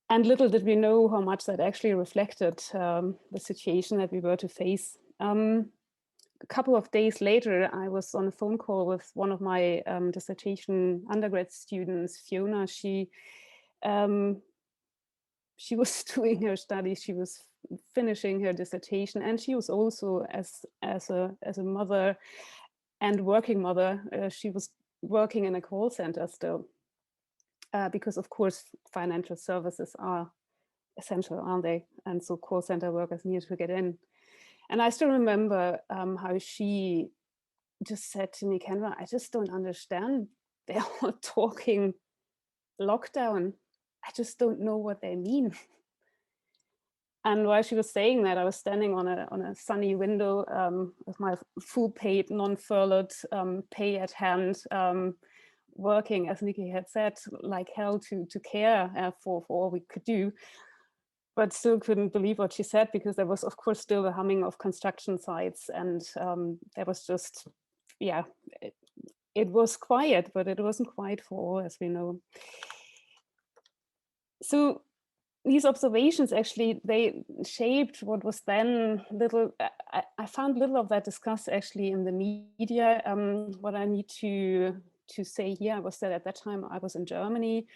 H: And little did we know how much that actually reflected the situation that we were to face. A couple of days later, I was on a phone call with one of my dissertation undergrad students, Fiona. She was doing her studies. She was finishing her dissertation, and she was also, as a mother and working mother, she was working in a call center still, because of course financial services are essential, aren't they? And so call center workers need to get in. And I still remember how she just said to me, "Kendra, I just don't understand. They're all talking lockdown. I just don't know what they mean." And while she was saying that, I was standing on a sunny window with my full paid, non-furloughed pay at hand, working, as Nikki had said, like hell to care for all we could do. But still couldn't believe what she said, because there was, of course, still the humming of construction sites. And there was just, yeah, it was quiet, but it wasn't quiet for all, as we know. So these observations, actually, they shaped what was then little, I found little of that discussed actually in the media. What I need to say here was that at that time I was in Germany.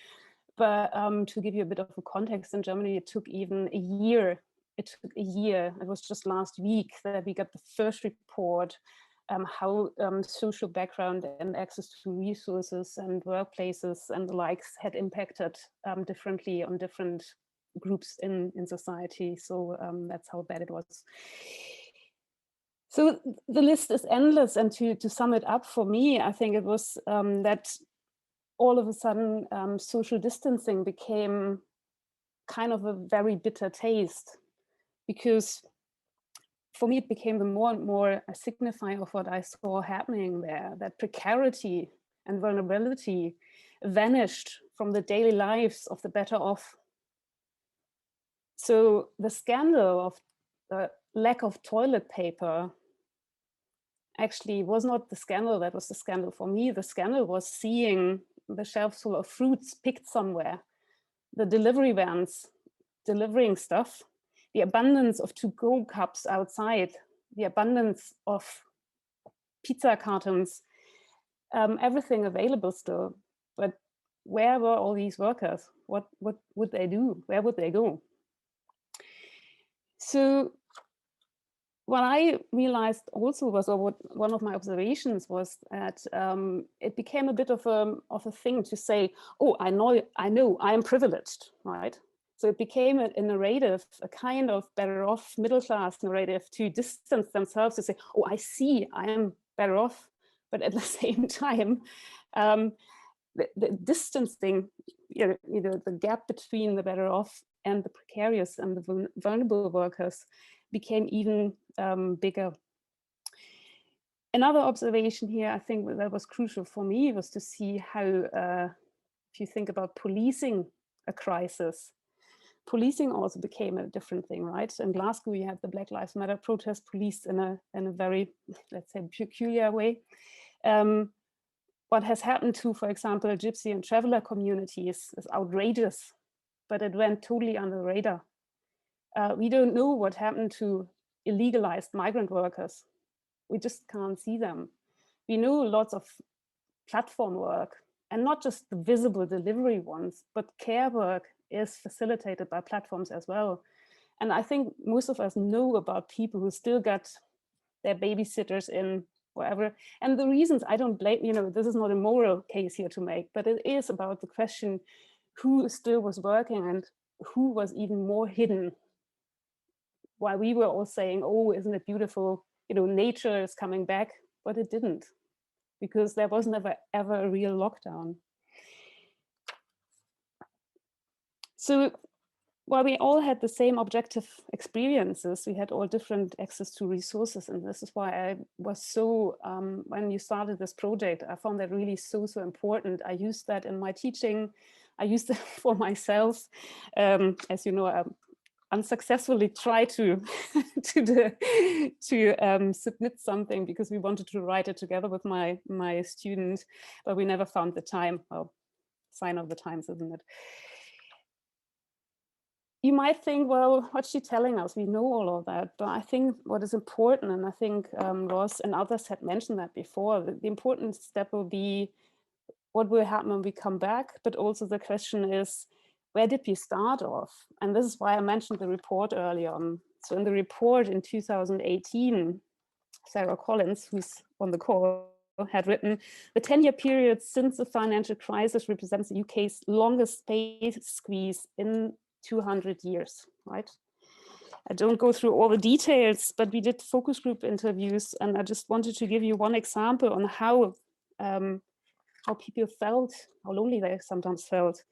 H: But to give you a bit of a context, in Germany, it took even a year. It took a year. It was just last week that we got the first report how social background and access to resources and workplaces and the likes had impacted differently on different groups in society. So that's how bad it was. So the list is endless. And to sum it up for me, I think it was that all of a sudden, social distancing became kind of a very bitter taste, because for me, it became the more and more a signifier of what I saw happening there, that precarity and vulnerability vanished from the daily lives of the better off. So the scandal of the lack of toilet paper actually was not the scandal that was the scandal for me. The scandal was seeing the shelves full of fruits picked somewhere, the delivery vans delivering stuff, the abundance of to-go cups outside, the abundance of pizza cartons, everything available still. But where were all these workers? What would they do? Where would they go? So what I realized also was, or what one of my observations was, that it became a bit of a thing to say, "Oh, I know, I am privileged," right? So it became a narrative, a kind of better off middle class narrative, to distance themselves, to say, "Oh, I see, I am better off," but at the same time, the distancing, the gap between the better off and the precarious and the vulnerable workers became even bigger. Another observation here, I think that was crucial for me, was to see how, if you think about policing a crisis, policing also became a different thing, right? In Glasgow, you had the Black Lives Matter protest policed in a very, let's say, peculiar way. What has happened to, for example, gypsy and traveler communities is outrageous, but it went totally under the radar. We don't know what happened to illegalized migrant workers. We just can't see them. We know lots of platform work, and not just the visible delivery ones, but care work is facilitated by platforms as well. And I think most of us know about people who still got their babysitters in whatever. And the reasons, I don't blame, you know, this is not a moral case here to make, but it is about the question who still was working and who was even more hidden. While we were all saying, oh, isn't it beautiful? You know, nature is coming back, but it didn't, because there was never ever a real lockdown. So while we all had the same objective experiences, we had all different access to resources. And this is why I was so, when you started this project, I found that really so important. I used that in my teaching. I used it for myself. As you know, I unsuccessfully tried to submit something because we wanted to write it together with my student, but we never found the time. Well, sign of the times, isn't it? You might think, well, what's she telling us? We know all of that. But I think what is important, and I think Ross and others had mentioned that before, the important step will be what will happen when we come back. But also the question is, where did we start off? And this is why I mentioned the report earlier on. So in the report in 2018, Sarah Collins, who's on the call, had written, the 10-year period since the financial crisis represents the UK's longest space squeeze in 200 years, right? I don't go through all the details, but we did focus group interviews, and I just wanted to give you one example on how people felt, how lonely they sometimes felt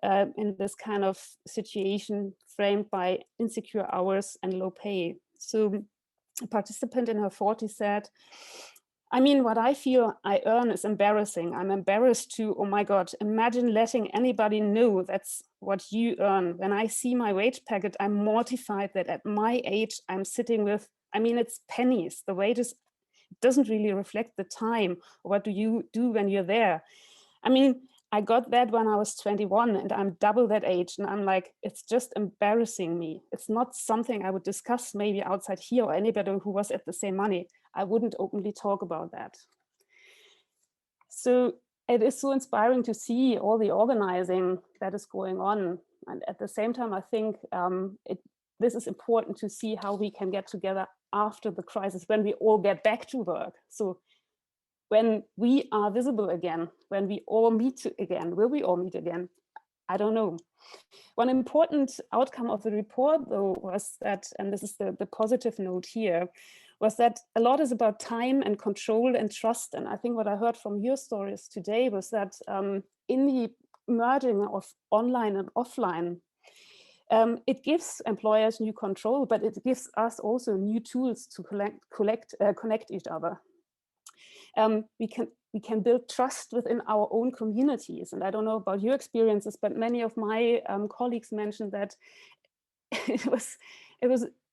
H: in this kind of situation framed by insecure hours and low pay. So a participant in her 40s said, I mean, what I feel I earn is embarrassing. I'm embarrassed to, oh my God, imagine letting anybody know that's what you earn. When I see my wage packet, I'm mortified that at my age, I'm sitting with, I mean, it's pennies. The wages doesn't really reflect the time. What do you do when you're there? I mean, I got that when I was 21 and I'm double that age. And I'm like, it's just embarrassing me. It's not something I would discuss maybe outside here or anybody who was at the same money. I wouldn't openly talk about that. So it is so inspiring to see all the organizing that is going on. And at the same time, I think this is important to see how we can get together after the crisis, when we all get back to work. So when we are visible again, when we all meet again, will we all meet again? I don't know. One important outcome of the report, though, was that, and this is the positive note here, was that a lot is about time and control and trust. And I think what I heard from your stories today was that in the merging of online and offline, it gives employers new control, but it gives us also new tools to connect each other. We can build trust within our own communities. And I don't know about your experiences, but many of my colleagues mentioned that it was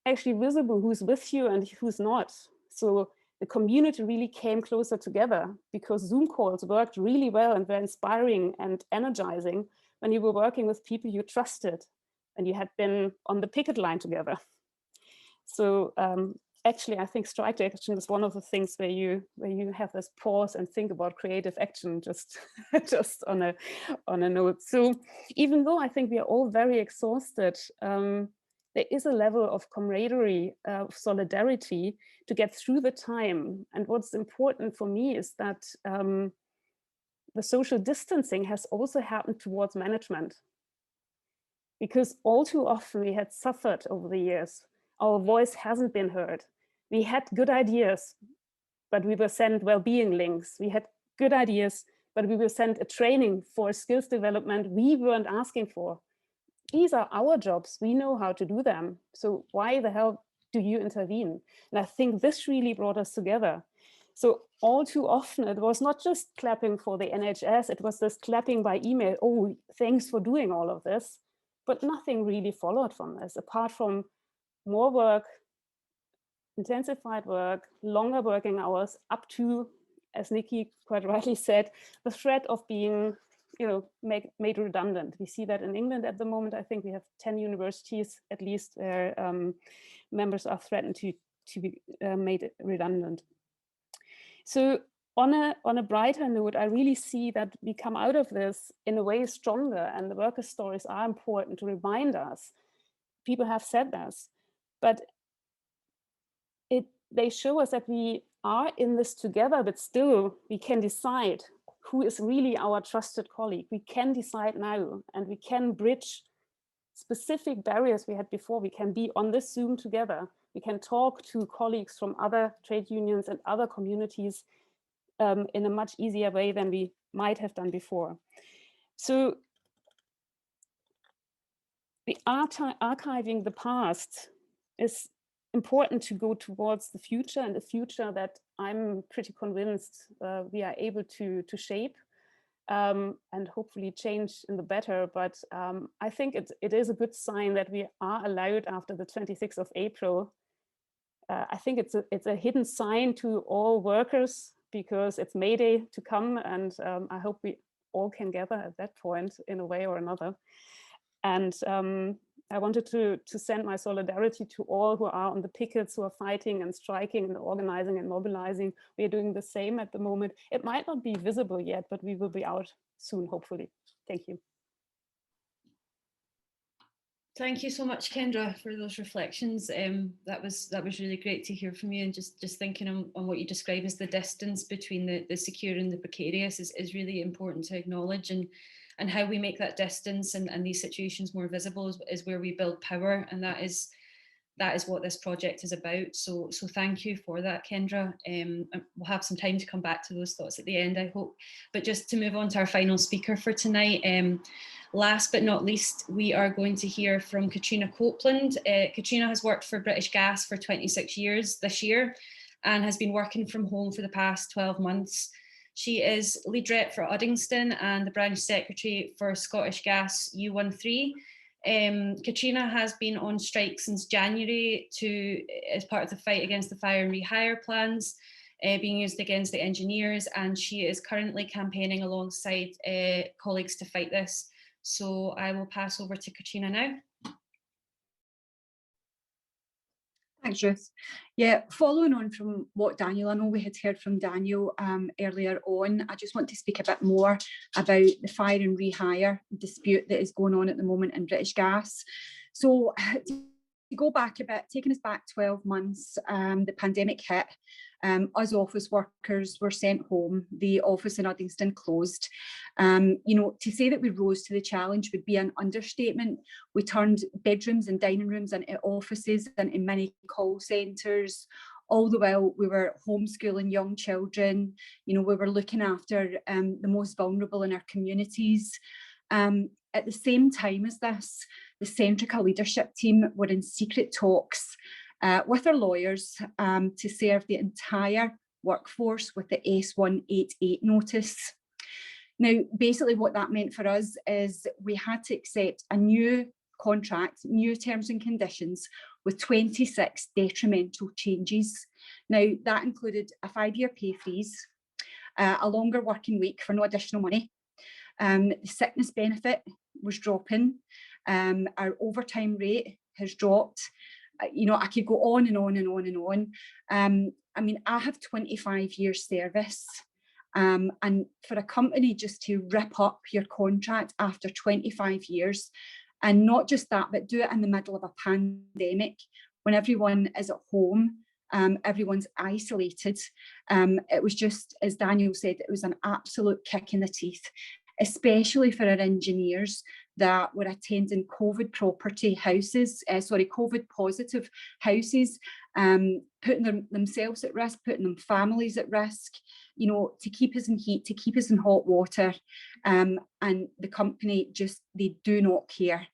H: actually visible who's with you and who's not. So the community really came closer together because Zoom calls worked really well and were inspiring and energizing when you were working with people you trusted and you had been on the picket line together. So actually, I think strike action is one of the things where you have this pause and think about creative action, just on a note. So even though I think we are all very exhausted, there is a level of camaraderie, of solidarity to get through the time. And what's important for me is that the social distancing has also happened towards management, because all too often we had suffered over the years. Our voice hasn't been heard. We had good ideas, but we were sent well-being links. We had good ideas, but we were sent a training for skills development we weren't asking for. These are our jobs. We know how to do them. So why the hell do you intervene? And I think this really brought us together. So all too often, it was not just clapping for the NHS, it was this clapping by email. Oh, thanks for doing all of this. But nothing really followed from this, apart from more work, intensified work, longer working hours, up to, as Nikki quite rightly said, the threat of being, made redundant. We see that in England at the moment. I think we have 10 universities at least where members are threatened to be made redundant. So on a brighter note, I really see that we come out of this in a way stronger, and the worker stories are important to remind us. People have said this, but they show us that we are in this together, but still we can decide who is really our trusted colleague. We can decide now, and we can bridge specific barriers we had before. We can be on this Zoom together. We can talk to colleagues from other trade unions and other communities in a much easier way than we might have done before. So the archiving the past is important to go towards the future, and the future that I'm pretty convinced we are able to shape and hopefully change in the better. But I think it is a good sign that we are allowed after the 26th of April. I think it's a hidden sign to all workers, because it's May Day to come, and I hope we all can gather at that point in a way or another. And I wanted to send my solidarity to all who are on the pickets, who are fighting and striking and organizing and mobilizing. We are doing the same at the moment. It might not be visible yet, but we will be out soon, hopefully. Thank you.
A: Thank you so much, Kendra, for those reflections. That was really great to hear from you, and just thinking on what you describe as the distance between the secure and the precarious is really important to acknowledge, and how we make that distance and these situations more visible is where we build power, and that is what this project is about. So thank you for that, Kendra. We'll have some time to come back to those thoughts at the end, I hope. But just to move on to our final speaker for tonight, last but not least, we are going to hear from Katrina Copeland. Katrina has worked for British Gas for 26 years this year and has been working from home for the past 12 months. She is lead rep for Uddingston and the branch secretary for Scottish Gas U13. Katrina has been on strike since January as part of the fight against the fire and rehire plans being used against the engineers, and she is currently campaigning alongside colleagues to fight this. So I will pass over to Katrina now.
I: Thanks, Ruth. Yeah, following on from what Daniel, I know we had heard from Daniel earlier on, I just want to speak a bit more about the fire and rehire dispute that is going on at the moment in British Gas. So to go back a bit, taking us back 12 months, the pandemic hit. Us office workers were sent home. The office in Uddingston closed. You know, to say that we rose to the challenge would be an understatement. We turned bedrooms and dining rooms into offices and in many call centres. All the while we were homeschooling young children. You know, we were looking after the most vulnerable in our communities. At the same time as this, the Centrica leadership team were in secret talks with our lawyers to serve the entire workforce with the S188 notice. Now, basically what that meant for us is we had to accept a new contract, new terms and conditions with 26 detrimental changes. Now, that included a 5-year pay freeze, a longer working week for no additional money. The sickness benefit was dropping. Our overtime rate has dropped. You know, I could go on and on and on and on. I mean, I have 25 years service. And for a company just to rip up your contract after 25 years, and not just that, but do it in the middle of a pandemic when everyone is at home, everyone's isolated. It was just, as Daniel said, it was an absolute kick in the teeth, especially for our engineers that were attending COVID positive houses, putting themselves at risk, putting them families at risk, you know, to keep us in heat, to keep us in hot water. And the company just, they do not care.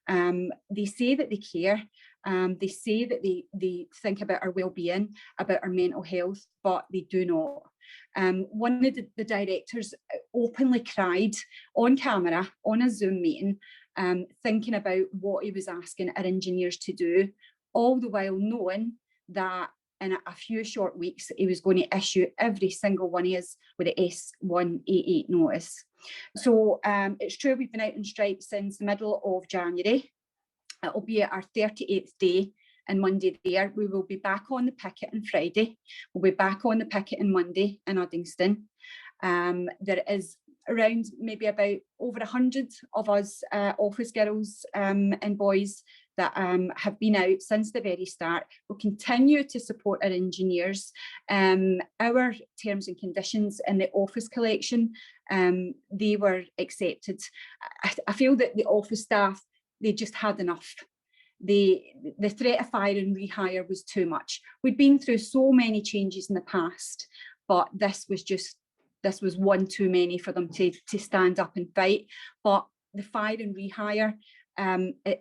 I: They say that they care. They say that they think about our well-being, about our mental health, but they do not. One of the directors openly cried on camera on a Zoom meeting, thinking about what he was asking our engineers to do, all the while knowing that in a few short weeks he was going to issue every single one of us with the S188 notice. So it's true, we've been out on strike since the middle of January. It'll be our 38th day and Monday there. We will be back on the picket on Friday. We'll be back on the picket on Monday in Uddingston. There is around maybe about over 100 of us office girls and boys that have been out since the very start. We'll continue to support our engineers. Our terms and conditions in the office collection, they were accepted. I feel that the office staff, they just had enough. The threat of fire and rehire was too much. We'd been through so many changes in the past, but this was one too many for them to stand up and fight. But the fire and rehire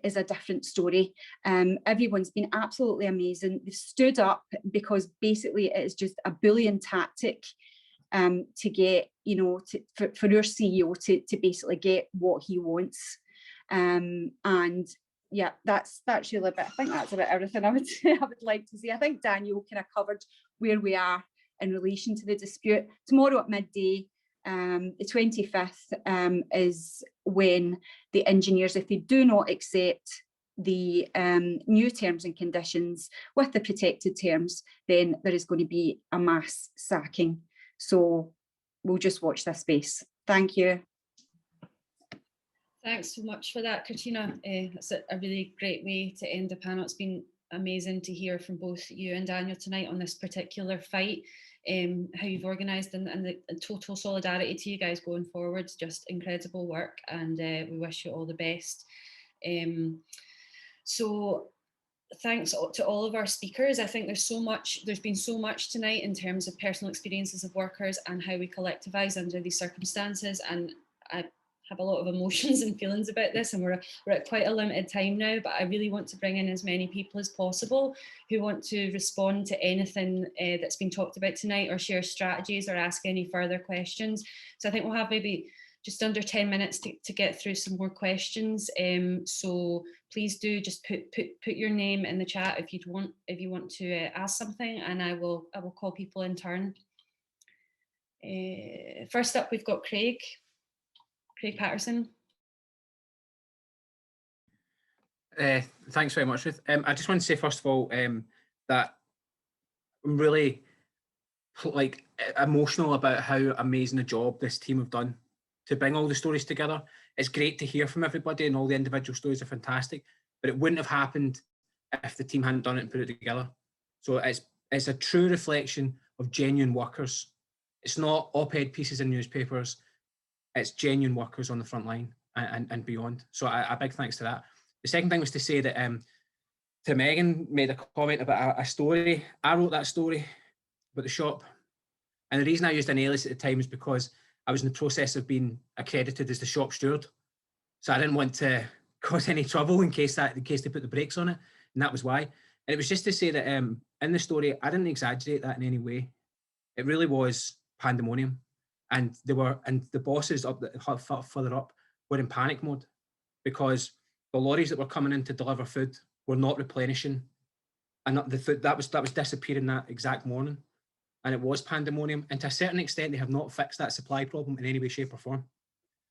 I: is a different story. Everyone's been absolutely amazing. They've stood up because basically it is just a Boolean tactic to get, you know, for our CEO to basically get what he wants. And yeah, that's really a bit, I think that's about everything I would like to say. I think Daniel kind of covered where we are in relation to the dispute. Tomorrow at midday, the 25th is when the engineers, if they do not accept the new terms and conditions with the protected terms, then there is going to be a mass sacking. So we'll just watch this space. Thank you.
A: Thanks so much for that, Katrina. That's a really great way to end the panel. It's been amazing to hear from both you and Daniel tonight on this particular fight, how you've organised, and the total solidarity to you guys going forward. Just incredible work, and we wish you all the best. So thanks to all of our speakers. I think there's been so much tonight in terms of personal experiences of workers and how we collectivise under these circumstances, and I have a lot of emotions and feelings about this, and we're at quite a limited time now, but I really want to bring in as many people as possible who want to respond to anything that's been talked about tonight, or share strategies, or ask any further questions. So I think we'll have maybe just under 10 minutes to get through some more questions. So please do just put your name in the chat if you want to ask something, and I will call people in turn. First up, we've got Craig Patterson.
J: Thanks very much, Ruth. I just want to say, first of all, that I'm really emotional about how amazing a job this team have done to bring all the stories together. It's great to hear from everybody, and all the individual stories are fantastic, but it wouldn't have happened if the team hadn't done it and put it together. So it's a true reflection of genuine workers. It's not op-ed pieces in newspapers. It's genuine workers on the front line and beyond. So a big thanks to that. The second thing was to say that to Megan made a comment about a story. I wrote that story about the shop. And the reason I used an alias at the time is because I was in the process of being accredited as the shop steward. So I didn't want to cause any trouble in case they put the brakes on it. And that was why. And it was just to say that in the story, I didn't exaggerate that in any way. It really was pandemonium. And the bosses up further up were in panic mode, because the lorries that were coming in to deliver food were not replenishing, and the food that was disappearing that exact morning, and it was pandemonium. And to a certain extent, they have not fixed that supply problem in any way, shape, or form.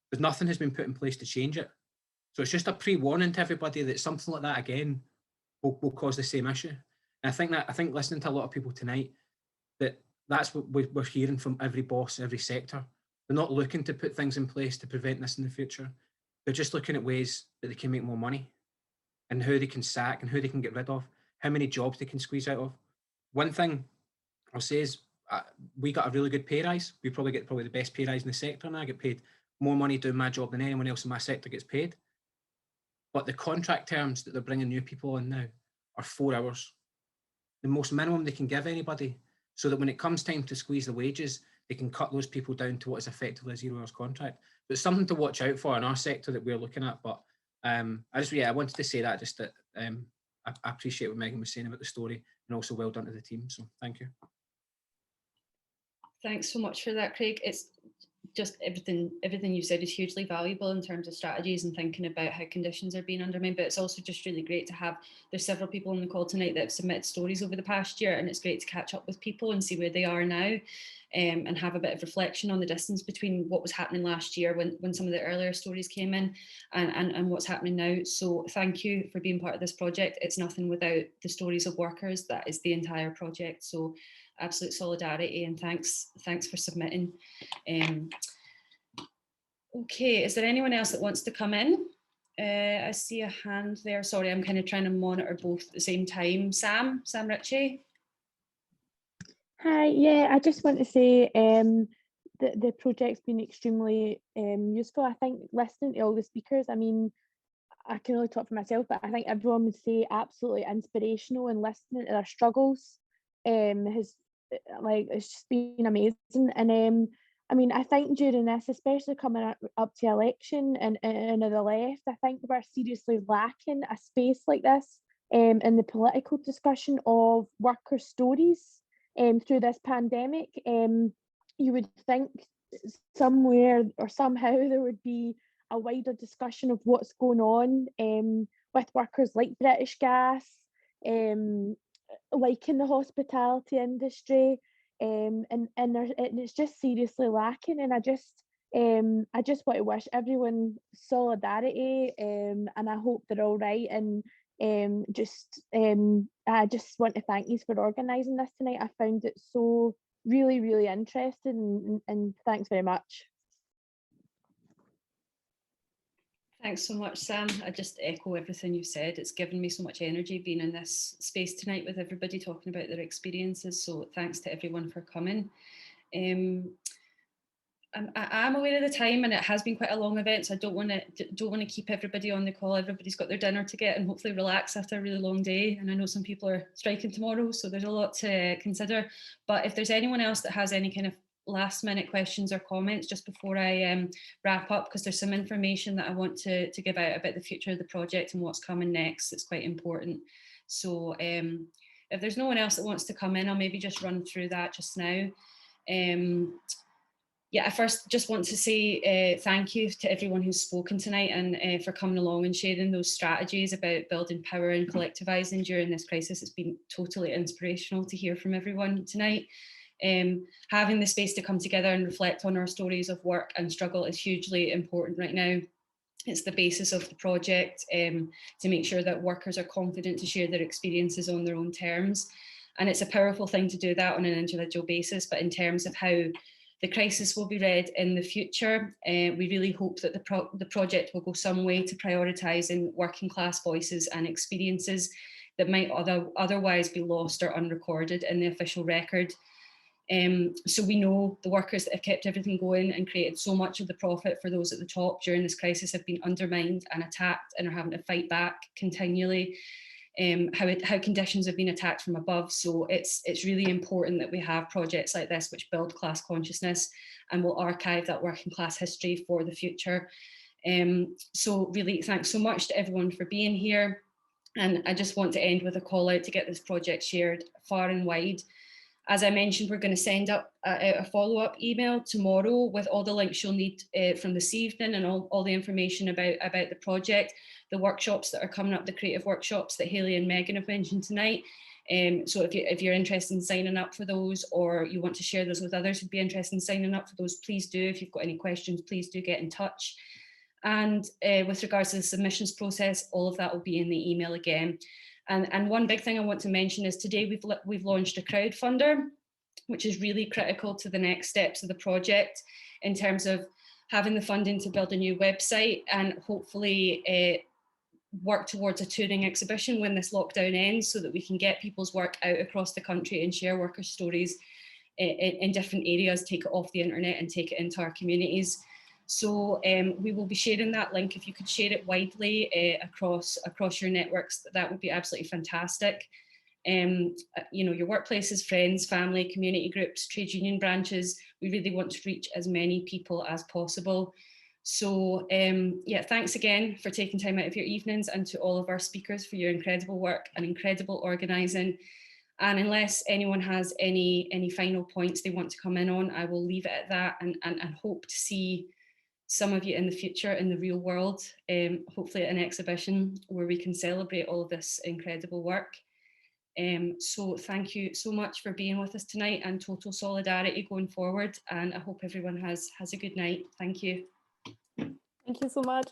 J: There's nothing has been put in place to change it. So it's just a pre-warning to everybody that something like that again will cause the same issue. And I think listening to a lot of people tonight, that's what we're hearing from every boss, every sector. They're not looking to put things in place to prevent this in the future. They're just looking at ways that they can make more money, and who they can sack and who they can get rid of, how many jobs they can squeeze out of. One thing I'll say is we got a really good pay rise. We probably get the best pay rise in the sector, and I get paid more money doing my job than anyone else in my sector gets paid. But the contract terms that they're bringing new people on now are 4 hours, the most minimum they can give anybody, so that when it comes time to squeeze the wages, they can cut those people down to what is effectively a 0 hours contract. But it's something to watch out for in our sector that we're looking at. But I wanted to say that, just that I appreciate what Megan was saying about the story, and also well done to the team. So thank you.
A: Thanks so much for that, Craig. It's just everything you said is hugely valuable in terms of strategies and thinking about how conditions are being undermined, but it's also just really great to have, there's several people on the call tonight that have submitted stories over the past year, and it's great to catch up with people and see where they are now, and have a bit of reflection on the distance between what was happening last year when some of the earlier stories came in and what's happening now. So thank you for being part of this project. It's nothing without the stories of workers. That is the entire project. So absolute solidarity, and thanks for submitting. Okay, is there anyone else that wants to come in? I see a hand there. Sorry, I'm kind of trying to monitor both at the same time. Sam Ritchie.
K: Hi, yeah, I just want to say the project's been extremely useful. I think listening to all the speakers, I mean, I can only talk for myself, but I think everyone would say absolutely inspirational, and listening to their struggles has it's just been amazing. And I mean, I think during this, especially coming up to election and the left, I think we're seriously lacking a space like this in the political discussion of worker stories through this pandemic. You would think somewhere or somehow there would be a wider discussion of what's going on with workers like British Gas, like in the hospitality industry, and it's just seriously lacking. And I just want to wish everyone solidarity, and I hope they're all right. And I just want to thank you for organising this tonight. I found it so really interesting, and thanks very much.
A: Thanks so much, Sam. I just echo everything you said. It's given me so much energy being in this space tonight with everybody talking about their experiences. So thanks to everyone for coming. I'm aware of the time, and it has been quite a long event, so I don't want to keep everybody on the call. Everybody's got their dinner to get and hopefully relax after a really long day. And I know some people are striking tomorrow, so there's a lot to consider. But if there's anyone else that has any kind of last minute questions or comments just before I wrap up, because there's some information that I want to give out about the future of the project and what's coming next. It's quite important. So if there's no one else that wants to come in, I'll maybe just run through that just now. Yeah, I first just want to say thank you to everyone who's spoken tonight, and for coming along and sharing those strategies about building power and collectivising during this crisis. It's been totally inspirational to hear from everyone tonight. Having the space to come together and reflect on our stories of work and struggle is hugely important right now. It's the basis of the project to make sure that workers are confident to share their experiences on their own terms. And it's a powerful thing to do that on an individual basis, but in terms of how the crisis will be read in the future, we really hope that the project will go some way to prioritising working class voices and experiences that might otherwise be lost or unrecorded in the official record. So we know the workers that have kept everything going and created so much of the profit for those at the top during this crisis have been undermined and attacked and are having to fight back continually. How conditions have been attacked from above. So it's really important that we have projects like this which build class consciousness and will archive that working class history for the future. So really thanks so much to everyone for being here. And I just want to end with a call out to get this project shared far and wide. As I mentioned, we're going to send out a follow-up email tomorrow with all the links you'll need from this evening and all the information about the project, the workshops that are coming up, the creative workshops that Hayley and Megan have mentioned tonight. So if you're interested in signing up for those, or you want to share those with others who'd be interested in signing up for those, please do. If you've got any questions, please do get in touch. And with regards to the submissions process, all of that will be in the email again. And one big thing I want to mention is today we've launched a crowdfunder, which is really critical to the next steps of the project in terms of having the funding to build a new website and hopefully work towards a touring exhibition when this lockdown ends, so that we can get people's work out across the country and share worker stories in different areas, take it off the internet and take it into our communities. So we will be sharing that link. If you could share it widely across your networks, that would be absolutely fantastic. You know, your workplaces, friends, family, community groups, trade union branches. We really want to reach as many people as possible. So yeah, thanks again for taking time out of your evenings, and to all of our speakers for your incredible work and incredible organising. And unless anyone has any final points they want to come in on, I will leave it at that, and hope to see some of you in the future in the real world, hopefully at an exhibition where we can celebrate all of this incredible work. So thank you so much for being with us tonight, and total solidarity going forward. And I hope everyone has a good night. Thank you.
H: Thank you so much.